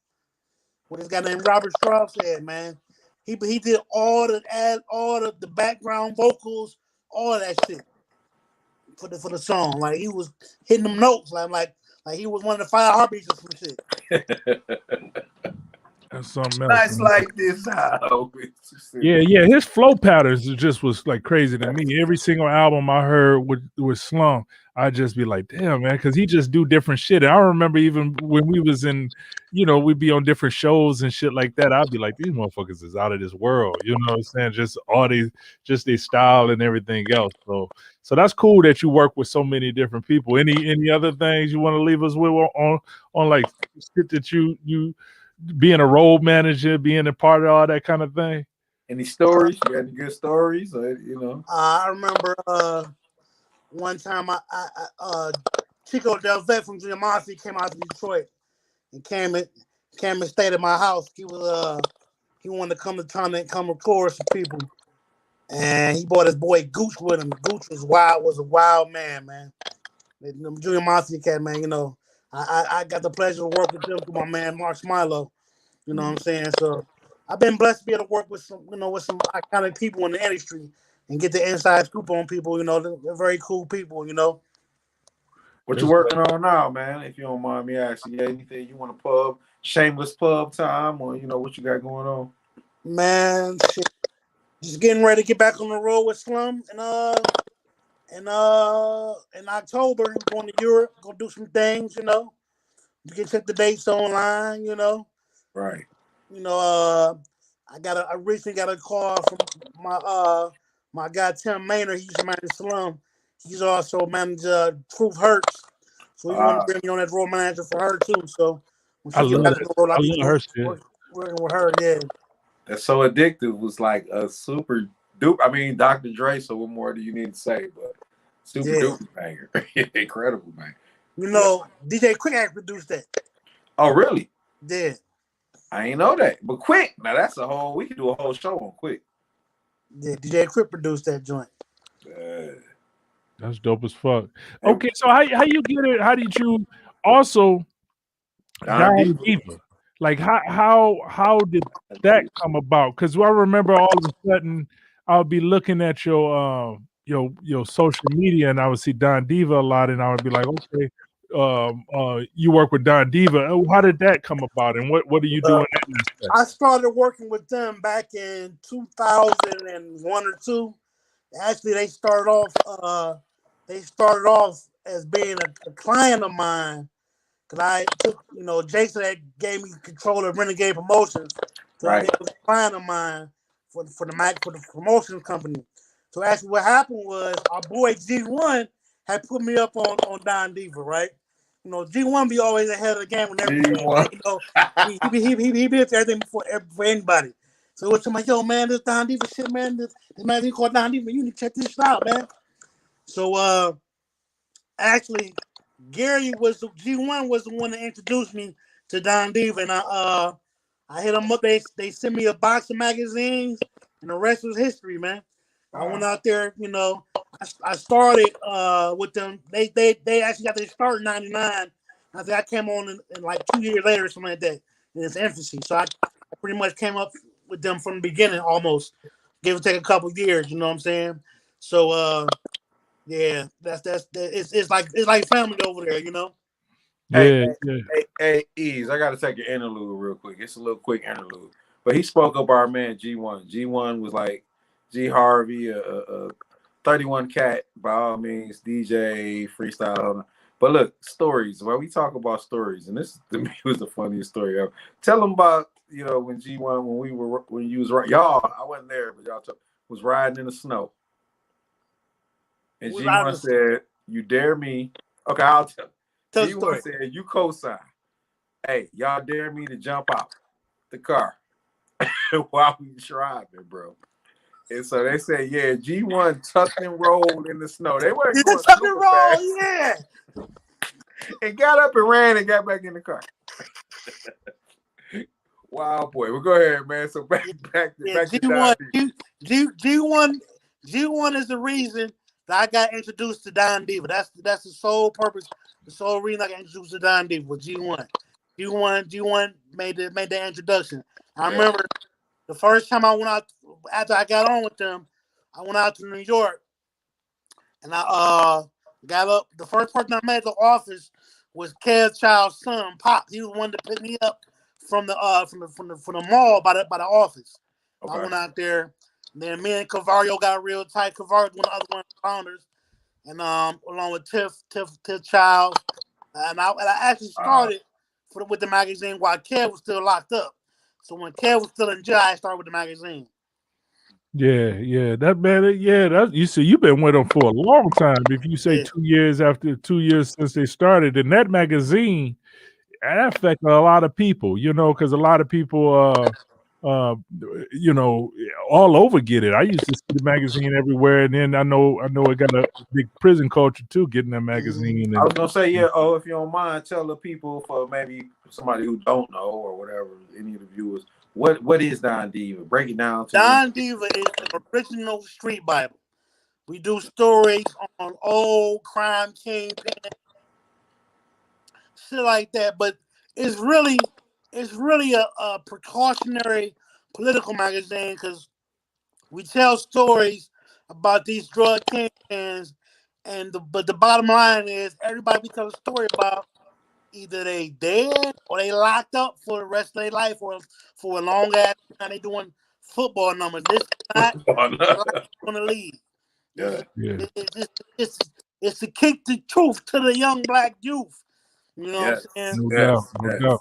With this guy named Robert Strauss said, man, he did all the background vocals, all that shit for the song. Like, he was hitting them notes like he was one of the 5 heartbeats or some shit. That's something else. Nice like this. Yeah. His flow patterns just was like crazy to me. Every single album I heard with Slum, I'd just be like, damn, man, because he just do different shit. And I remember even when we was in, you know, we'd be on different shows and shit like that. I'd be like, these motherfuckers is out of this world. You know what I'm saying? Just all these, just their style and everything else. So that's cool that you work with so many different people. Any other things you want to leave us with on like shit that you being a road manager, being a part of all that kind of thing? Any stories? You got any good stories? You know, I remember one time I Chico Del Vet from Junior Mafia came out to Detroit and came and stayed at my house. He wanted to come record some people, and he brought his boy Gooch with him. Gooch was a wild man. Junior Mafia cat, man. You know, I got the pleasure to work with them through my man Mark Smilo. You know what I'm saying? So I've been blessed to be able to work with some iconic people in the industry and get the inside scoop on people. You know, they're very cool people. You know. What you working on now, man? If you don't mind me asking, you got anything you want to pub, shameless pub time, or you know what you got going on? Man, shit. Just getting ready to get back on the road with Slum in October, going to Europe, gonna do some things, you know. You can check the dates online, you know. Right. You know, I recently got a call from my guy Tim Maynard. He used to manage Slum. He's also managed Truth Hurts. So he wanted to bring me on as role manager for her too. So when she get back on the road, I'll be working with her, yeah. That's So Addictive was like a super duper. I mean, Dr. Dre, so what more do you need to say? But super duper banger. Incredible, man. You know, DJ Quick Act produced that. Oh, really? Yeah. I ain't know that. But Quick, now that's we could do a whole show on Quick. Yeah, DJ Quick produced that joint. That's dope as fuck. Okay, so how you get it? How did you also Don Diva? Like how did that come about? Because I remember all of a sudden I would be looking at your social media and I would see Don Diva a lot, and I would be like, okay, you work with Don Diva. How did that come about, and what are you doing? I started working with them back in 2001 or 2. Actually, they started off as being a client of mine, because I took, Jason that gave me control of Renegade Promotions. So right. It was a client of mine for the promotions company. So actually what happened was our boy G1 had put me up on Don Diva, right? G1 be always ahead of the game and everything. He did everything for anybody. So it's like, yo, man, this Don Diva shit, man. This magazine called Don Diva. You need to check this out, man. So actually, Gary was G1 was the one that introduced me to Don Diva, and I hit them up. They sent me a box of magazines, and the rest was history, man. I went out there, you know. I started with them. They actually got their start in '99. I think I came on in like 2 years later or something like that in its infancy. So I pretty much came up with them from the beginning, almost. Give or take a couple of years, you know what I'm saying? So yeah, it's like family over there, you know. Yeah, Hey, Ease, I gotta take an interlude real quick. It's a little quick interlude. But he spoke up our man G1. G1 was like G Harvey, 31 cat by all means, DJ, freestyle. But look, stories. While we talk about stories, and this to me was the funniest story ever. Tell them about, you know, when G1, when you was right, y'all, I wasn't there, but y'all was riding in the snow. And G1 said, "You dare me?" Okay, I'll tell. G1 said, "You co-sign. Hey, y'all dare me to jump out the car while we driving, bro." And so they said, "Yeah, G1 tucked and rolled in the snow. They weren't going super fast, yeah, and got up and ran and got back in the car." Wow, boy. Well, go ahead, man. So back to G1 is the reason that I got introduced to Don Diva. That's the sole purpose, the sole reason I got introduced to Don Diva was G1. G1 made the introduction. I remember the first time I went out after I got on with them, I went out to New York, and I got up. The first person I met at the office was Kev Child's son, Pop. He was one to pick me up from the mall by the office. Okay. I went out there. And then me and Cavario got real tight. Cavario was one of the founders, and along with Tiff Child, and I actually started with the magazine while Kev was still locked up. So when Kev was still in jail, I started with the magazine. Yeah, that man, that you see, you've been with them for a long time. If you say 2 years after 2 years since they started, and that magazine, that affected a lot of people, you know, because a lot of people, you know, all over get it. I used to see the magazine everywhere, and then I know it got a big prison culture too, getting that magazine. And, I was gonna say, if you don't mind, tell the people, for maybe somebody who don't know or whatever, any of the viewers, what is Don Diva? Break it down. Don Diva is the original street Bible. We do stories on old crime kingpin, shit like that, but it's really a precautionary political magazine because we tell stories about these drug kingpins, but the bottom line is everybody we tell a story about, either they dead or they locked up for the rest of their life or for a long ass time. They doing football numbers. This is not on the league. It's to kick the truth to the young black youth. You know what I'm saying? No doubt.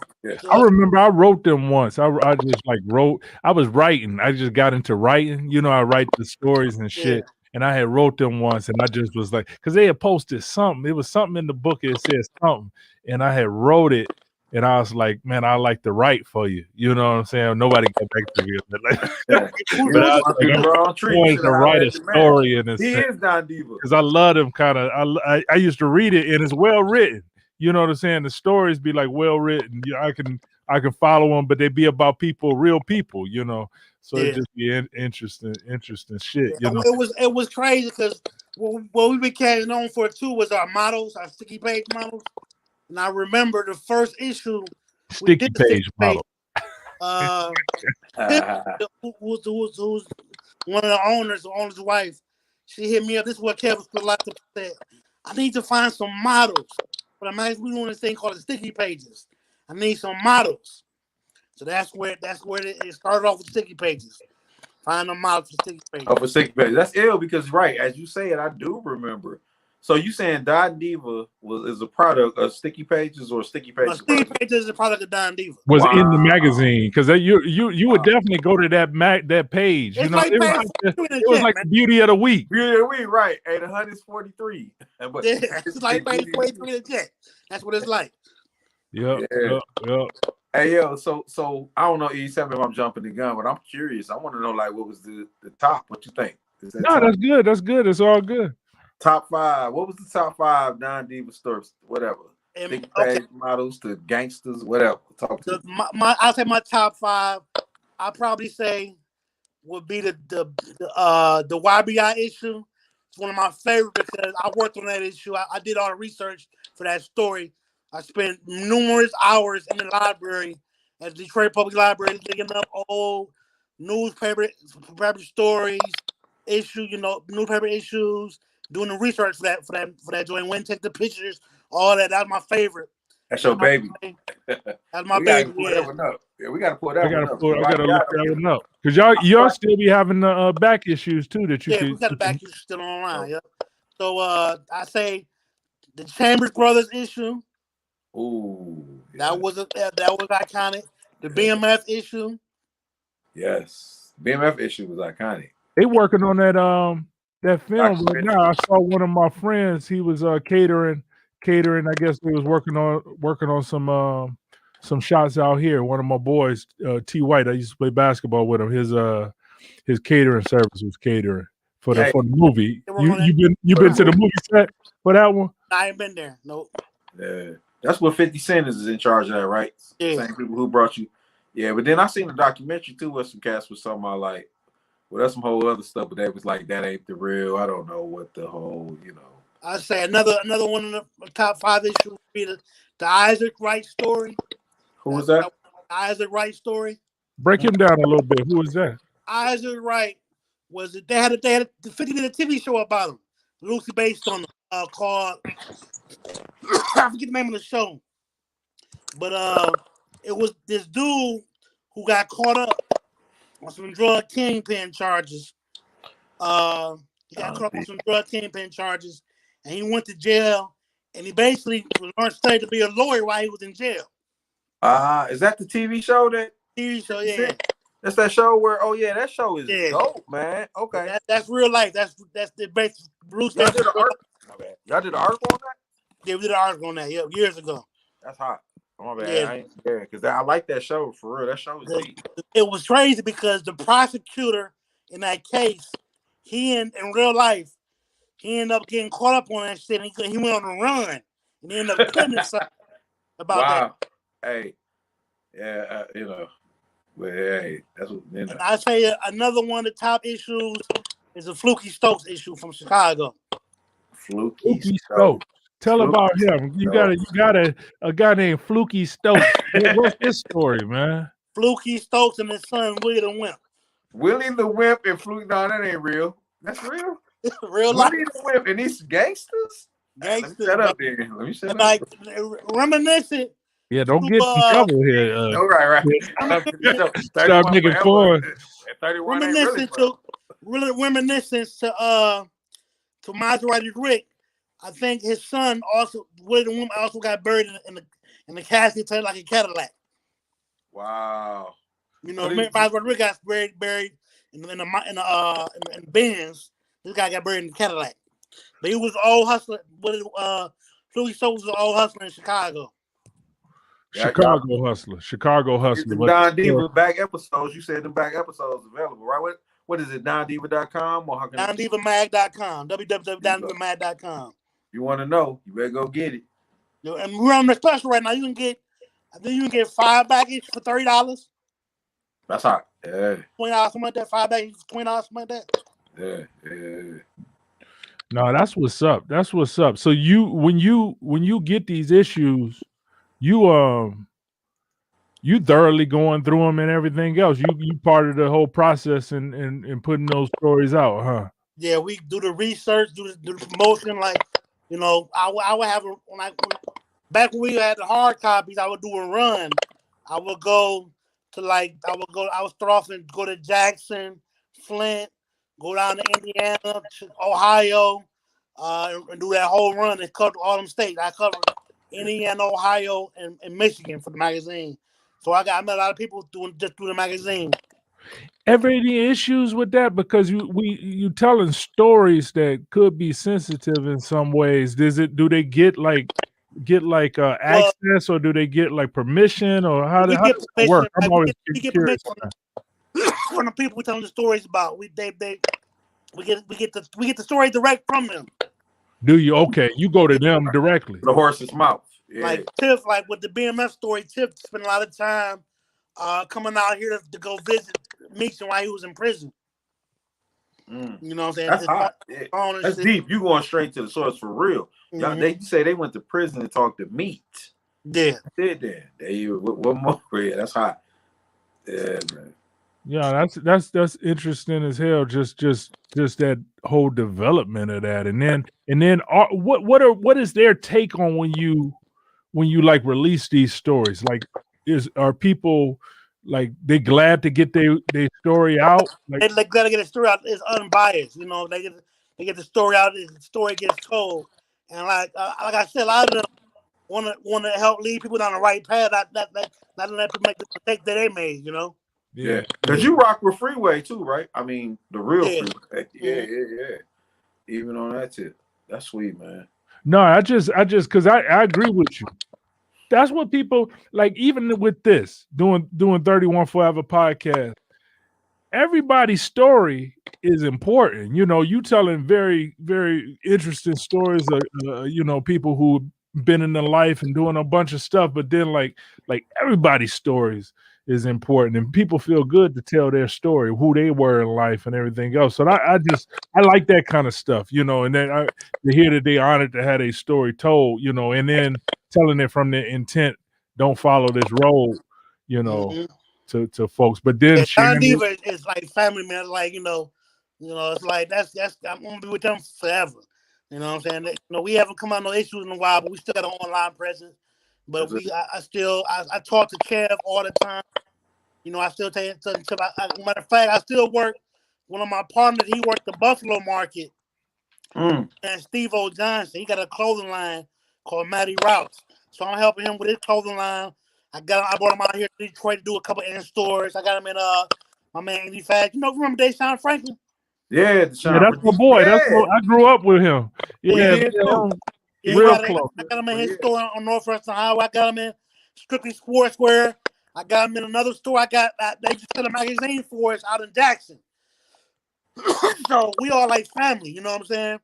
I remember I wrote them once. I just like wrote. I was writing. I just got into writing. You know, I write the stories and shit. Yeah. And I had wrote them once, and I just was like, because they had posted something. It was something in the book. It says something, and I had wrote it, and I was like, man, I like to write for you. You know what I'm saying? Nobody got back to me. But I was like, I'm going to write a story in this. He is Don Diva because I love him. Kind of. I used to read it, and it's well written. You know what I'm saying? The stories be like well written. I can follow them, but they be about people, real people. You know. So it just be interesting shit. You know, it was crazy because what we been carrying on for too was our models, our sticky page models. And I remember the first issue, sticky page model. Who's one of the owner's wife? She hit me up. This is what Kevin still like to say. I need to find some models, but I'm actually doing this thing called the sticky pages. I need some models. So that's where it started off with sticky pages. Find them out for sticky pages. Oh, for sticky pages. That's ill because, right, as you say it, I do remember. So you saying Don Diva is a product of sticky pages or sticky pages? Sticky pages is a product of Don Diva. Was in the magazine because you would definitely go to that page. You know, like it was like the beauty of the week. Beauty of the week, right? 843. But it's like page 43 of the jet. That's what it's like. Yep. Hey yo, so I don't know, E, tell me if I'm jumping the gun, but I'm curious. I want to know, like, what was the top? What you think? No, that's good. That's good. It's all good. top 5. What was the top 5 Don Diva stories? Whatever. Big page models to gangsters, whatever. Talk to I'll say my top 5. I'll probably say would be the YBI issue. It's one of my favorites because I worked on that issue. I did all the research for that story. I spent numerous hours in the library at the Detroit Public Library digging up old newspaper stories, newspaper issues, doing the research for that joint. Went and take the pictures, all that. That's my favorite. That's your baby. That's my baby. Yeah, we gotta pull that one up. I gotta look that one up because y'all still be having the back issues too that you. Yeah, we got the back issues still online. Yep. So I say the Chambers Brothers issue. Ooh, yeah. That was iconic. The BMF issue. Yes, BMF issue was iconic. They working on that film right now. I saw one of my friends. He was catering. I guess they was working on some shots out here. One of my boys, T. White. I used to play basketball with him. His catering service was catering for the movie. You been to the movie set for that one? I ain't been there. Nope. Yeah, that's what 50 Cent is in charge of that, right? Yeah. Same people who brought you. Yeah, but then I seen the documentary too where some cats was talking about like, well, that's some whole other stuff, but they was like, that ain't the real. I don't know what the whole, I'd say another one of the top 5 issues would be the Isaac Wright story. Who was that? Isaac Wright story. Break him down a little bit. Who was that? Isaac Wright was they had a 50-minute TV show about him, loosely based on called I forget the name of the show, but it was this dude who got caught up on some drug kingpin charges. He got caught up on some drug kingpin charges, and he went to jail. And he basically learned to be a lawyer while he was in jail. Is that the TV show that? TV show, yeah. That's that show where, that show is dope, man. Okay. That's real life. That's the best Bruce. Y'all did an article on that? Yeah, we did an article on that, years ago. That's hot. Oh, my bad. Yeah, because I like that show for real. That show is deep. It was crazy because the prosecutor in that case, in real life, he ended up getting caught up on that shit. And he went on a run and he ended up killing something about that. Hey, but hey, that's what. And I say another one of the top issues is the Fluky Stokes issue from Chicago. Fluky Stokes. Tell about him. You got a guy named Fluky Stokes. What's his story, man? Fluky Stokes and his son Willie the Wimp. Willie the Wimp and Fluky. No, that ain't real. That's real. Real life. Willie the Wimp and these gangsters. Gangsters. Let me shut up. Like reminiscent. Yeah, don't get in trouble here. Right. Start making fun. Reminiscence to Maserati Rick. I think his son also, Willie the Wimp, also got buried in the casket turned like a Cadillac. Wow. Maserati Rick got buried in the Benz. This guy got buried in the Cadillac. But he was an old hustler. Fluky Stokes was an old hustler in Chicago. Chicago hustler. Don Diva back episodes. You said the back episodes available, right? What is it? DonDiva.com or how can DonDivaMag.com. www.DonDivaMag.com. You want to know? You better go get it. And we're on the special right now. I think you can get 5 baggies for $30. That's hot. Yeah. $20 something like that. 5 baggies for $20 something like that. Yeah. No, that's what's up. So when you get these issues, you thoroughly going through them and everything else. You part of the whole process and putting those stories out, huh? Yeah, we do the research, do the promotion. Like, I would have back when we had the hard copies, I would do a run. I would start off and go to Jackson, Flint, go down to Indiana, Ohio, and do that whole run and cover all them states. I covered Indiana, Ohio, and Michigan for the magazine. So I met a lot of people through the magazine. Ever any issues with that? Because you telling stories that could be sensitive in some ways. Do they get access, or do they get like permission, or how does it work? I'm always curious from the people we telling the stories about. We get the story direct from them. Do you? Okay, you go to them directly. The horse's mouth. Yeah. Like Tiff, like with the BMF story, Tiff spent a lot of time coming out here to go visit Meacham while he was in prison. You know what I'm saying? That's hot. Yeah. That's deep. You going straight to the source for real. They say they went to prison and talked to Meat. Yeah. Did that. There you. What more? Yeah, that's hot. Yeah, man. Yeah, that's interesting as hell. Just that whole development of that, and then what is their take on when you like release these stories? Like, are people like they glad to get their story out? They glad to get the story out. It's unbiased, you know. They get the story out. The story gets told, and like I said, a lot of them want to help lead people down the right path. Not let people make the mistake that they made, you know. Yeah, because you rock with Freeway too, right? I mean, the real Freeway. Yeah. Even on that tip, that's sweet, man. No, I just because I agree with you. That's what people like. Even with this doing 31 Forever podcast, everybody's story is important. You know, you telling very, very interesting stories of you know, people who been in their life and doing a bunch of stuff, but then like everybody's stories is important, and people feel good to tell their story, who they were in life and everything else. So I like that kind of stuff, you know, and then to hear that they honored to have a story told, you know, and then telling it from the intent, don't follow this road, you know, to folks. But then Don Diva is like family, man. Like, you know, it's like that's I'm gonna be with them forever. You know what I'm saying? You know, we haven't come out no issues in a while, but we still got an online presence. But I talk to Kev all the time. You know, I still take it. Matter of fact, I still work. One of my partners, he worked the Buffalo market. And Steve O. Johnson, he got a clothing line called Matty Routes. So I'm helping him with his clothing line. I brought him out here to Detroit to do a couple in stores. I got him in my man Andy Fag. You know, remember Deshaun Franklin? Yeah, that's my boy. Yeah. That's what I grew up with him. Real close. I got him in his store on Northwestern Highway. I got him in Strictly Sportswear. I got him in another store. They just sent a magazine for us out in Jackson. So we all like family. You know what I'm saying?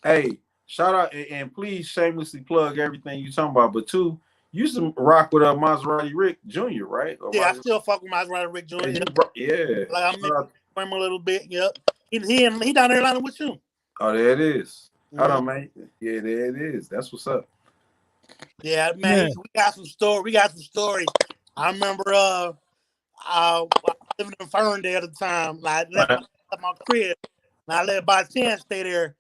Hey, shout out and please shamelessly plug everything you talking about. But too, you used to rock with Maserati Rick Jr., right? Or I still fuck with Maserati Rick Jr. Yeah. Like I'm him a little bit. Yep. He down there lining with you. Oh, there it is. Hold on, man. Yeah, there it is. That's what's up. Yeah, man. We got some stories. I remember I was living in Ferndale at the time. Like I left my crib. And I let By 10 stay there.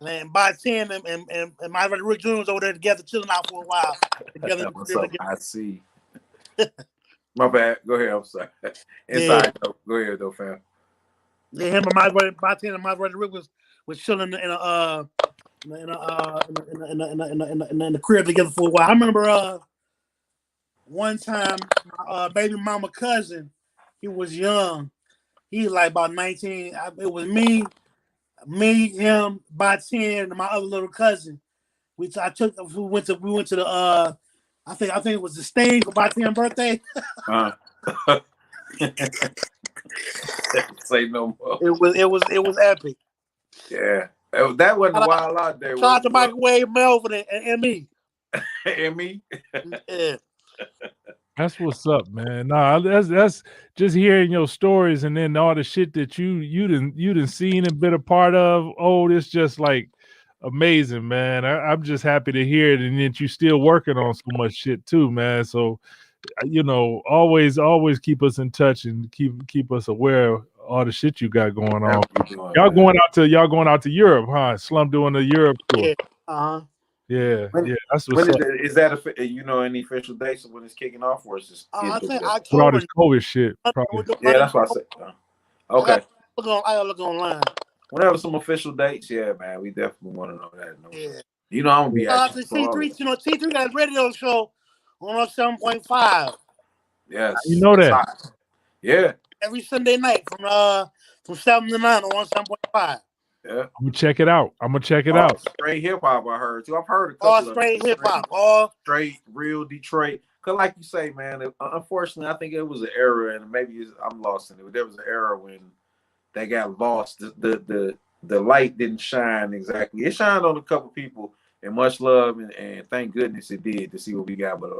And By 10 and my brother Rick Jr. was over there together, chilling out for a while. Together. What's up? I see. My bad. Go ahead. I'm sorry. Inside though. Go ahead though, fam. Yeah, him and my brother By 10 and my brother Rick was chilling in the crib together for a while. I remember one time my baby mama cousin, he was young. He was like about 19. It was me, him, By 10, and my other little cousin. We went to the I think it was the stage for By 10 birthday. Say no more. It was epic. Yeah. That wasn't a wild out there. Shout out to Microwave Melvin and me. And me? Yeah. That's what's up, man. Nah, that's just hearing your stories and then all the shit that you done seen and been a part of. Oh, it's just like amazing, man. I'm just happy to hear it, and that you still working on so much shit too, man. So, you know, always keep us in touch and keep us aware of all the shit you got going on. Y'all going out to Europe, huh? Slum doing the Europe tour. Yeah. Yeah, that's what's up. Is that any official dates of when it's kicking off, or is this? I think with all this COVID shit. Probably. Yeah, that's what I said. Okay. I gotta look online. Whenever some official dates, yeah, man, we definitely want to know that. Yeah. You know, I'm gonna be at T3. You know, T3 got a radio show on 7.5. Yes, you know that. Yeah. Every Sunday night from 7 to 9 on 7.5. Yeah, I'm gonna check it out. Straight hip hop, I heard too. I've heard a couple all straight hip hop, all straight real Detroit. Cause like you say, man, unfortunately, I think it was an era, and maybe I'm lost in it. But there was an era when they got lost. The the light didn't shine exactly. It shined on a couple people, and much love, and thank goodness it did to see what we got. But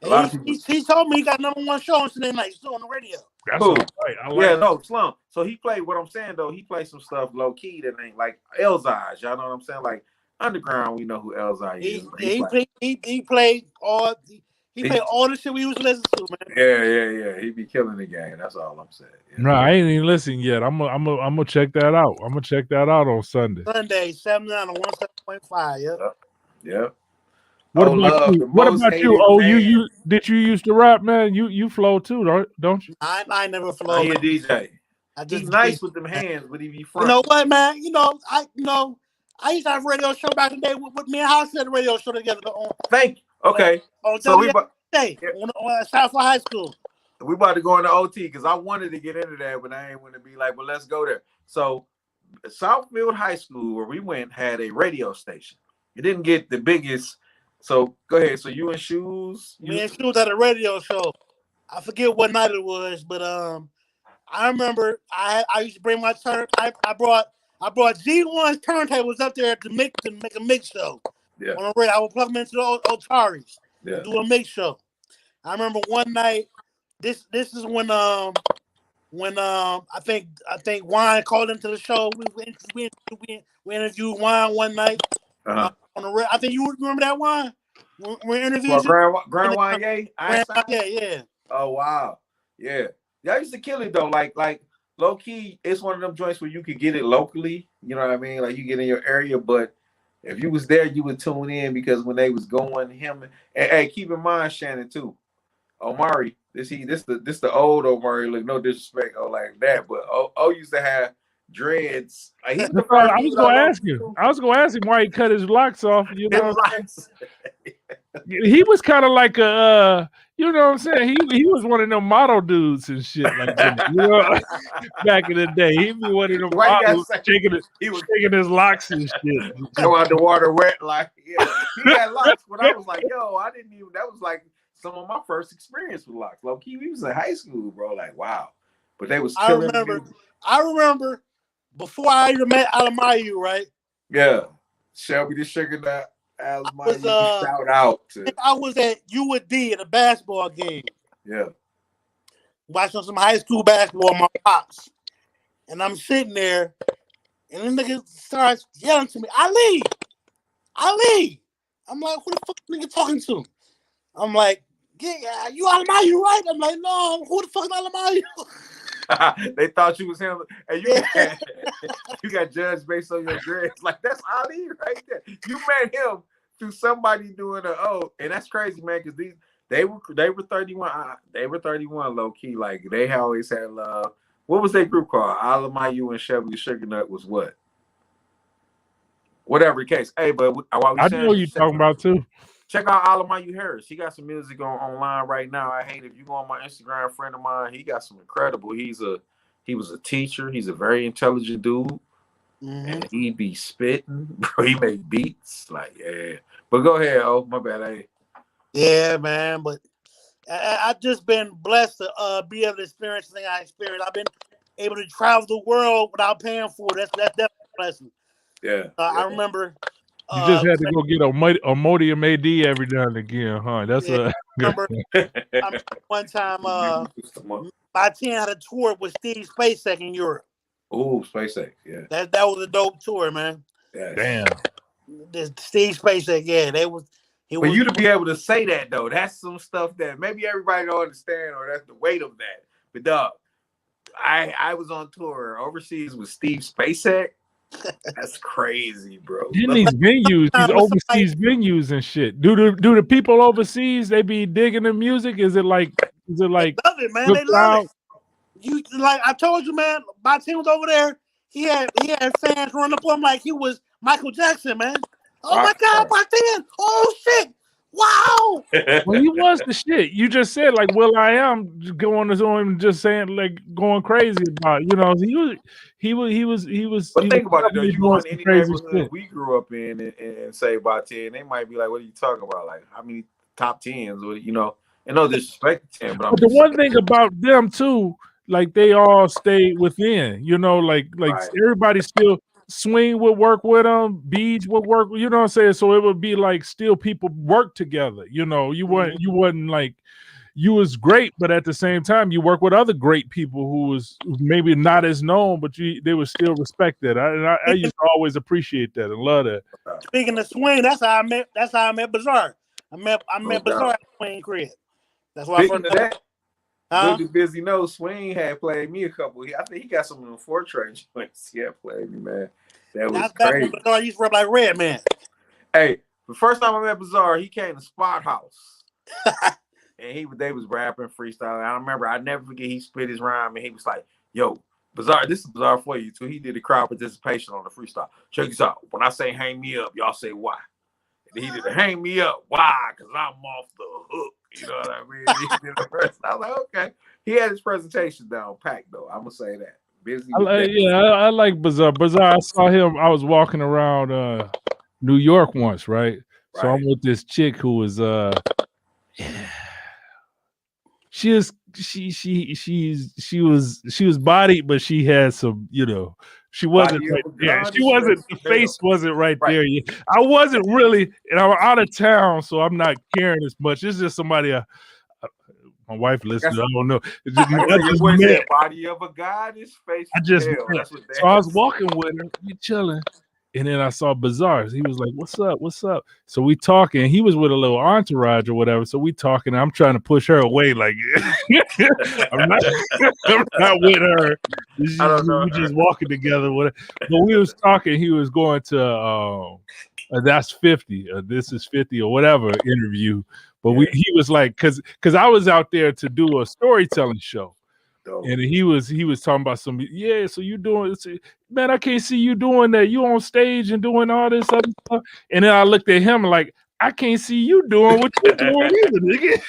a lot of people. He told me he got #1 show on Sunday night, still on the radio. That's Cool. right. I like no, Slum. So he played. What I'm saying though, he played some stuff low key that ain't like Elzai. Y'all know what I'm saying? Like underground, we know who Elzai is. He played all. He played all the shit we used to listen to, man. Yeah. He be killing the game. That's all I'm saying. Yeah. No, I ain't even listening yet. I'm gonna check that out. I'm gonna check that out on Sunday. Sunday, 7-9 on 107.5. Yep. What about you? What about you? Oh, you did you used to rap, man? You flow too, don't you? I never flow. He a DJ. He's nice with them hands, but he be front. You know what, man? I used to have a radio show back in the day with me and House had a radio show together. Thank you. Okay. So on Southfield High School. We about to go into OT because I wanted to get into that, but I ain't want to be like, well, let's go there. So Southfield High School, where we went, had a radio station. It didn't get the biggest. So go ahead. So you and Shoes? Me and Shoes had a radio show. I forget what night it was, but I remember I used to bring my turn. I brought G1's turntables up there to make a mix show. Yeah. On the radio, I would plug them into the Otaris. Yeah. Do a mix show. I remember one night. This is when I think Wine called into the show. We interviewed Wine one night. On the I think you remember that Wine. We interviewed Grand Wine, yeah. Oh wow, yeah. Y'all used to kill it though. Like low key, it's one of them joints where you could get it locally. You know what I mean? Like you get in your area, but if you was there, you would tune in because when they was going him. And hey, keep in mind, Shannon too. Omari, this the old Omari. Look, no disrespect or like that, but O used to have dreads. Like, I was gonna ask him why he cut his locks off. You know, he was kind of like a. You know what I'm saying? He was one of them model dudes and shit like that. You know, back in the day, he was one of them models shaking his locks and shit. Go out the water wet, like he had locks. But I was like, yo, I didn't even. That was like some of my first experience with locks. Low key, we was in high school, bro. Like, wow. But they was. I remember before I even met Alamayu, right? Yeah, Shelby the Sugar Nut. Shout out to. I was at U.D. at a basketball game. Yeah. Watching some high school basketball with my pops. And I'm sitting there, and this nigga starts yelling to me, Ali! I'm like, who the fuck nigga talking to? I'm like, yeah, you Alamayu, right? I'm like, no, who the fuck is Alamayu? They thought you was him. And you got judged based on your dreads. Like, that's Ali right there. You met him through somebody doing and that's crazy, man, because they were 31. They were 31 low key. Like, they always had love. What was their group called? Alamayu and Shelby Sugar Nut was what? Whatever the case. Hey, but I know you're talking about too. Check out Alamayu Harris. He got some music online right now. I hate if you go on my Instagram, friend of mine, he got some incredible. He was a teacher. He's a very intelligent dude. Mm-hmm. And he be spitting. Bro, he make beats. Like, yeah. But go ahead, my bad. Hey. Yeah, man. But I've just been blessed to be able to experience the thing I experienced. I've been able to travel the world without paying for it. That's definitely a blessing. Yeah. I remember. You just had to go get Imodium AD every now and again, huh? That's I remember one time my team had a tour with Steve Spacek in Europe. Oh, Spacek, yeah. That was a dope tour, man. Yes. Damn. This Steve Spacek, yeah, But you to be able to say that though, that's some stuff that maybe everybody don't understand, or that's the weight of that. But dog, I was on tour overseas with Steve Spacek. That's crazy, bro. In these venues, these overseas venues and shit. Do the people overseas, they be digging the music? Is it like they love it, man. They love it. You like I told you, man. My team was over there. He had fans running up on him like he was Michael Jackson, man. Oh my God, Barton! Oh shit! Wow. Well, he was the shit. You just said like will.i.am going to him, just saying like going crazy about it. You know he was. But think about it though. You go in any neighborhood we grew up in and say about 10, they might be like, "What are you talking about? Like how many top 10s?" Or and no disrespect to 10, but the one thing about them too, like they all stay within. Like right. Everybody still. Swing would work with him, Beach would work, you know what I'm saying? So it would be like still people work together, you know. You wasn't like you was great, but at the same time you work with other great people who was maybe not as known, but they were still respected. I used to always appreciate that and love that. Speaking of Swing, that's how I met Bizarre. I met Bizarre at Swing crib. That's why Speaking of that, Good to Busy No, Swing had played me a couple. I think he got some of them 4-train joints. He had played me, man. That was crazy. Bizarre used to rap like Red Man. Hey, the first time I met Bizarre, he came to Spot House. And they was rapping, freestyling. I remember, I never forget, he spit his rhyme and he was like, yo, Bizarre, this is Bizarre for you too. He did the crowd participation on the freestyle. Check this out. When I say hang me up, y'all say why. And he did a hang me up. Why? Because I'm off the hook. You know what I mean? He did the rest. I was like, okay. He had his presentation down packed though. I'm gonna say that. Busy. I like Bizarre. Bizarre, I saw him. I was walking around New York once, right? So I'm with this chick who was she was bodied, but she had some, you know, she wasn't right there. She wasn't, the face wasn't right there yet. I wasn't really, and I'm out of town, so I'm not caring as much. It's just somebody my wife listens. I don't know. It's just body of a god, his face. So I was walking with her, we chilling. And then I saw Bizarre. He was like, "What's up? What's up?" So we talking. He was with a little entourage or whatever. So we talking. I'm trying to push her away. Like I'm not with her. We just walking together. But we was talking. He was going to That's 50. This is 50 or whatever interview. But he was like, because I was out there to do a storytelling show. And he was talking about so you doing, man, I can't see you doing that. You on stage and doing all this other stuff. And then I looked at him like, I can't see you doing what you're doing either, nigga.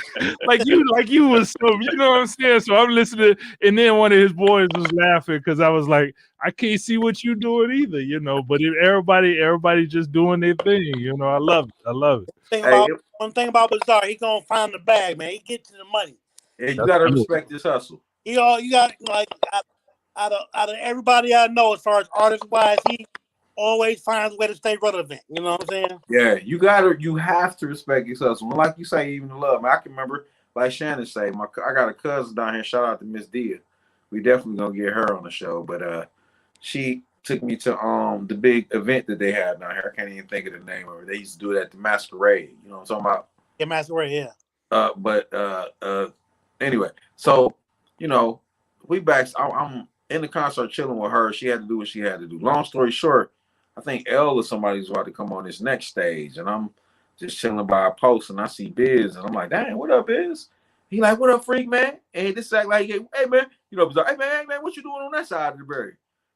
like you was some, you know what I'm saying? So I'm listening, and then one of his boys was laughing because I was like, I can't see what you doing either, you know. But everybody just doing their thing, you know. I love it. One thing about Bizarre, he gonna find the bag, man. He get to the money. Yeah, you gotta respect his hustle. You got like out of everybody I know, as far as artist wise, he always finds a way to stay relevant. You know what I'm saying? Yeah, you have to respect his hustle. Like you say, even the love. I can remember, like Shannon say, I got a cousin down here. Shout out to Miss Dia. We definitely gonna get her on the show. But she took me to the big event that they had down here. I can't even think of the name of it. They used to do it at the Masquerade. You know what I'm talking about? Yeah, Masquerade. Yeah. But anyway, so. You know, I'm in the concert chilling with her. She had to do what she had to do. Long story short, I think L or somebody's about to come on this next stage, and I'm just chilling by a post, and I see Biz, and I'm like, "Dang, what up, Biz?" He like, "What up, freak, man?" And this act like, "Hey, man, you know, hey, man, what you doing on that side of the berry?"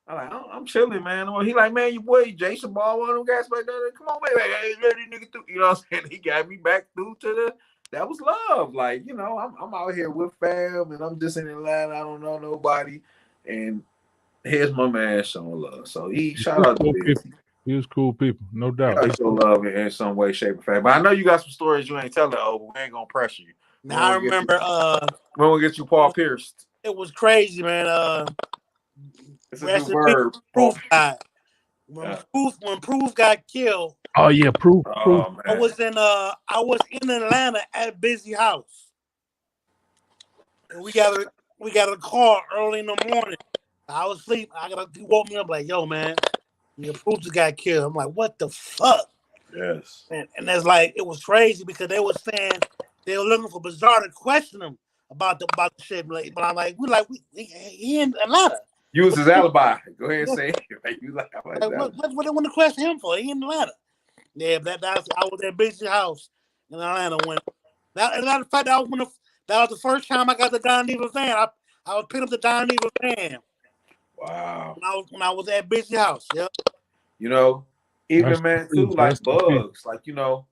I'm like, "I'm chilling, man." He like, "Man, your boy Jason Ball, one of them guys back there. Come on, man, hey, let this nigga through." You know what I'm saying? He got me back through to the. That was love. Like, you know, I'm out here with fam and I'm just in Atlanta. I don't know nobody. And here's my man showing love. So shout out to Biz. He was cool people, no doubt. I show love in some way, shape, or form. But I know you got some stories you ain't telling. But we ain't gonna pressure you. Now I remember when we get you Paul Pierced. It was crazy, man. It's a new verb. Proof guy. When Proof got killed. Oh yeah, Proof. I was in Atlanta at Busy House. And we got a call early in the morning. I was asleep. He woke me up like, "Yo, man, your Proof just got killed." I'm like, "What the fuck?" Yes. And that's like, it was crazy because they were saying they were looking for Bizarre to question him about the shit. But I'm like, he in Atlanta. Use his alibi. Go ahead and say it. What they want to question him for? He in Atlanta. Yeah, I was at Busy House in Atlanta when. As a matter of fact, that was the first time I got the Don Diva van. I was picking up the Don Diva van. Wow. When I was at Busy House. Yep. You know, even man too, like Bugs, like, you know,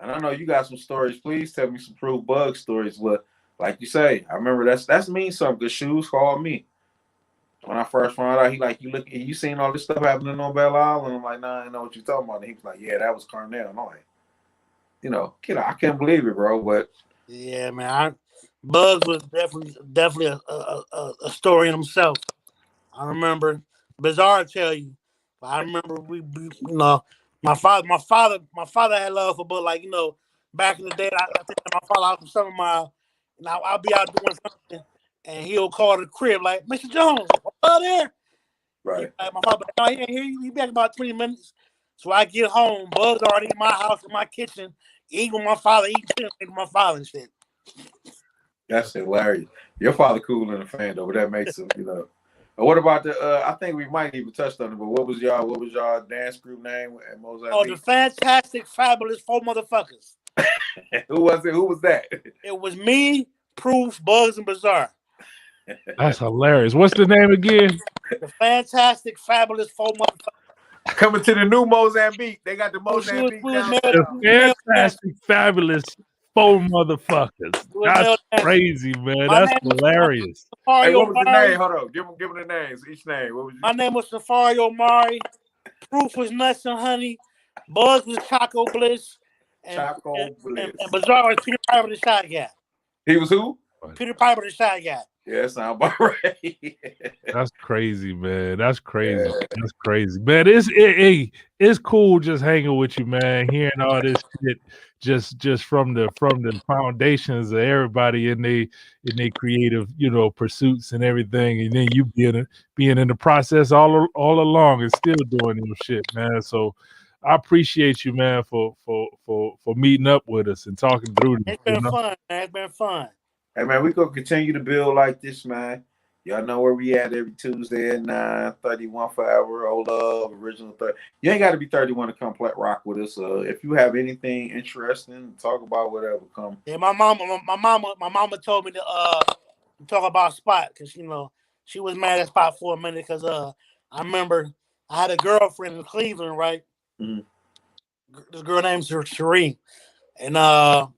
and I know you got some stories. Please tell me some Proof Bug stories. But like you say, I remember that's means something. Good Shoes called me. When I first found out, he like, you seen all this stuff happening on Belle Isle? And I'm like, nah, I know what you're talking about. And he was like, yeah, that was Carnell. And I'm like, you know, kid, I can't believe it, bro. But yeah, man, Bugs was definitely a story in himself. I remember Bizarre tell you, But I remember my father had love for, but like back in the day, I think my father out for some of my, I'll be out doing something, and he'll call the crib like, Mr. Jones, over there. Right. My father, no, he ain't here. He back about 20 minutes. So I get home, Buzz already in my house, in my kitchen, eating with my father, eating shit with my father and shit. That's hilarious. Your father cool in the fan though, but that makes him, What about the? I think we might even touched on it, but what was y'all dance group name at Mozambique? Oh, the Fantastic Fabulous Four Motherfuckers. Who was it? Who was that? It was me, Proof, Bugs, and Bizarre. That's hilarious. What's the name again? The Fantastic Fabulous Four Motherfuckers. Coming to the new Mozambique. They got the Mozambique downtown. The Fantastic Fabulous Four Motherfuckers. That's crazy, man. That's hilarious. Hey, what was the name? Hold on. Give them the names. Each name. What was my name was Safari Omari. Proof was Nuts and Honey. Buzz was Choco Bliss. And Bizarre was Peter Piper the Shy Guy. He was who? Peter Piper the Shy Guy. Yeah, that sounds about right. That's crazy, man. That's crazy. Yeah. That's crazy, man. It's cool just hanging with you, man. Hearing all this shit, just from the foundations of everybody in their creative, pursuits and everything, and then you being in the process all along and still doing your shit, man. So I appreciate you, man, for meeting up with us and talking through this. It's been fun, man. It's been fun. Hey, man, we gonna continue to build like this, man. Y'all know where we at every Tuesday at 9:31 forever. Old love, original 30. You ain't got to be 31 to come rock with us. If you have anything interesting, talk about whatever, come. Yeah, my mama told me to talk about Spot because she was mad at Spot for a minute because I remember I had a girlfriend in Cleveland, right? Mm-hmm. This girl named Shereen, and I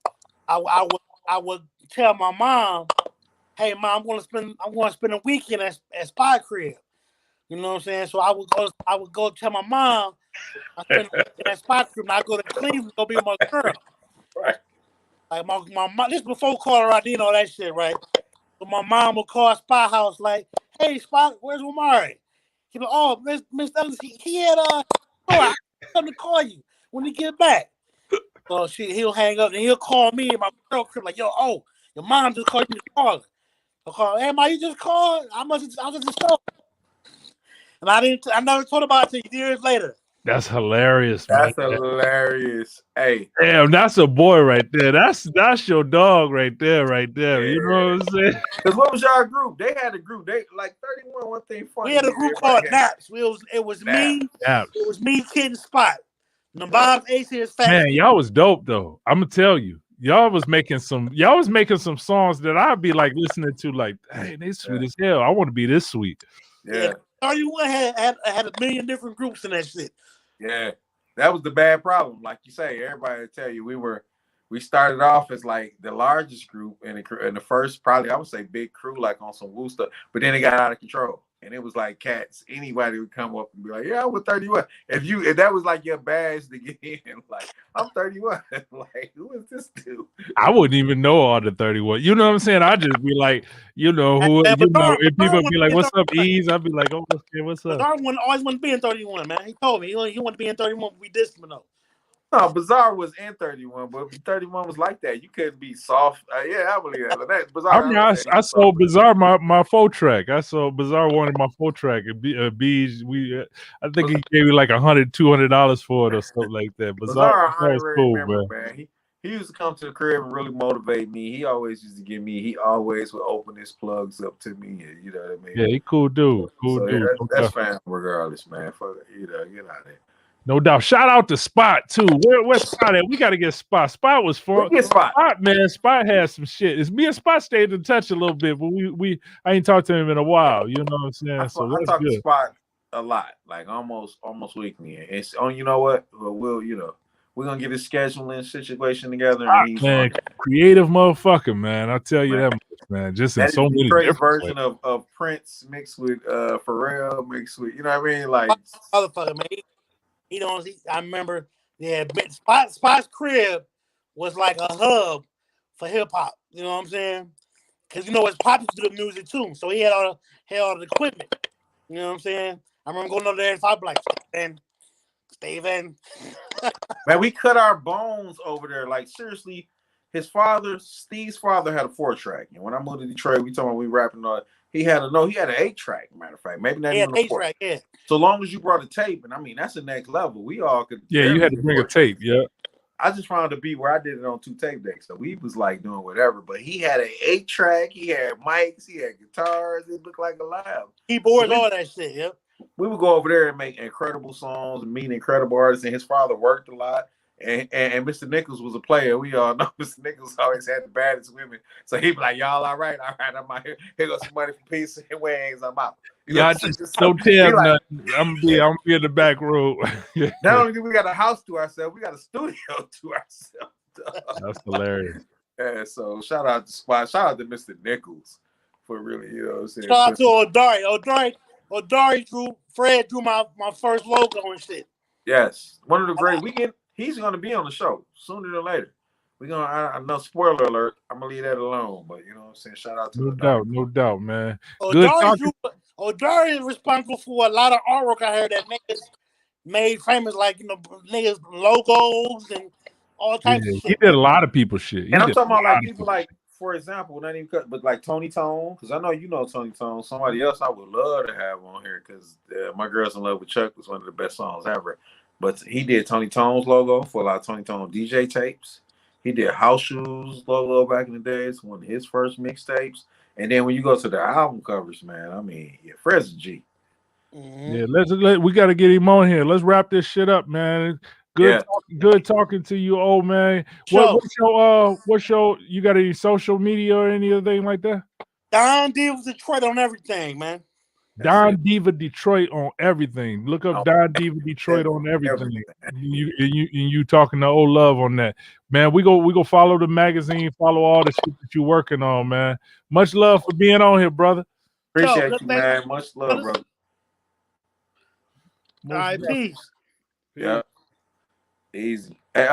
would tell my mom, "Hey, mom, I'm gonna spend a weekend at Spot crib." You know what I'm saying? So I would go tell my mom I spend a weekend at Spot crib, and I go to Cleveland go be with my girl. Right. Like my mom, this before caller ID and all that shit, right? So my mom would call Spot house like, "Hey, Spot, where's Omari?" He like, "Oh, Miss Douglas, he had I come to call you when he get back." So he'll hang up and he'll call me and my girl crib like, "Yo, your mom just called you to call her." I'll call, "Hey, ma, you just called? I was just told." And I never told about it till years later. That's hilarious, man. That's hilarious. Hey. Damn, that's a boy right there. That's your dog right there. Yeah. You know what I'm saying? Because what was y'all group? They had a group. They like 31. One thing funny. We had a group called Naps. It was me. Naps. It was me, Kid, and Spot. Nabob's Ace is fat. Man, y'all was dope though. I'm gonna tell you. Y'all was making some songs that I'd be like listening to, like, hey, they sweet as hell. I want to be this sweet. Yeah. 31 had a million different groups in that shit. Yeah. That was the bad problem. Like you say, everybody will tell you we started off as like the largest group in the first, probably I would say big crew, like on some woo stuff, but then it got out of control. And it was like cats. Anybody would come up and be like, "Yeah, I'm 31." If that was like your badge to get in, like, I'm 31. Like, who is this dude? I wouldn't even know all the 31. You know what I'm saying? I'd just be like, if people be like, "What's up, Ease?" I'd be like, "Oh, okay, what's up?" Bizarre always wanted to be in 31, man. He told me he wanted to be in 31, but we dissed him though. No, Bizarre was in 31, but 31 was like that. You couldn't be soft. Yeah, I believe that. Bizarre, I sold Bizarre my 4-track. I sold Bizarre wanted my 4-track. Bees, I think he gave me like $100-$200 for it or something like that. Bizarre was cool, man. He used to come to the crib and really motivate me. He always used to give me. He always would open his plugs up to me. You know what I mean? Yeah, he cool dude. Yeah, that's fine regardless, man. Fuck it, get out of there. No doubt. Shout out to Spot too. Where's Spot at? We got to get Spot. Spot was fun. Spot, man. Spot had some shit. It's me and Spot stayed in touch a little bit, but I ain't talked to him in a while. You know what I'm saying? I talk to Spot a lot, like almost weekly. It's on. You know what? We're gonna get his scheduling situation together. And man, creative motherfucker, man. I'll tell you that much, man. Just in so many different version of Prince mixed with Pharrell mixed with, you know what I mean? Like motherfucker, man. I remember, Spot's crib was like a hub for hip hop. You know what I'm saying? Because it's Pop used to do the music too, so he had all the equipment. You know what I'm saying? I remember going over there and I'd be like, Steven. Man, we cut our bones over there. Like, seriously, Steve's father had a 4-track. And when I moved to Detroit, we talking about we rapping on, he had an 8-track, matter of fact. Maybe not even a 4. Yeah. So long as you brought a tape, and I mean, that's the next level. We all could. Yeah, you had to bring a tape, yeah. I just found a beat where I did it on 2 tape decks. So we was like doing whatever. But he had an 8-track, he had mics, he had guitars. It looked like a lab. Keyboards, all that shit, yep. We would go over there and make incredible songs and meet incredible artists. And his father worked a lot. And Mr. Nichols was a player. We all know Mr. Nichols always had the baddest women. So he'd be like, y'all all right, I'm out here. Here goes some money for pizza and wings. I'm out. Yeah, just don't tell nothing. I'm gonna be in the back row. Not only do we got a house to ourselves, we got a studio to ourselves. That's hilarious. Yeah, so shout out to Spot. Shout out to Mr. Nichols for really, you know what I'm saying. Shout out to Odari Fred drew my first logo and shit. Yes. One of the great he's gonna be on the show sooner than later. We're gonna I know, spoiler alert, I'm gonna leave that alone, but you know what I'm saying? Shout out to no doubt, man. Odari is responsible for a lot of artwork I heard that niggas made famous, like, you know, niggas logos and all types of shit. He did a lot of people's shit. And I'm talking about like people like, for example, not even cut, but like Tony Tone, because I know you know Tony Tone. Somebody else I would love to have on here because My Girl's in Love with Chuck was one of the best songs ever. But he did Tony Tone's logo for a lot of Tony Tone DJ tapes. He did House Shoes logo back in the days, one of his first mixtapes. And then when you go to the album covers, man, I mean, yeah, Fred's a G. Mm-hmm. Yeah, we got to get him on here. Let's wrap this shit up, man. Good talking to you, old man. What's your you got any social media or anything like that? Don Diva Detroit on everything, man. Don Diva Detroit on everything. Look up Don Diva Detroit on everything. You talking to old love on that, man. We go follow the magazine, follow all the shit that you working on, man. Much love for being on here, brother. Appreciate you, man. Much love, brother. All right, peace. Yeah, easy. Hey,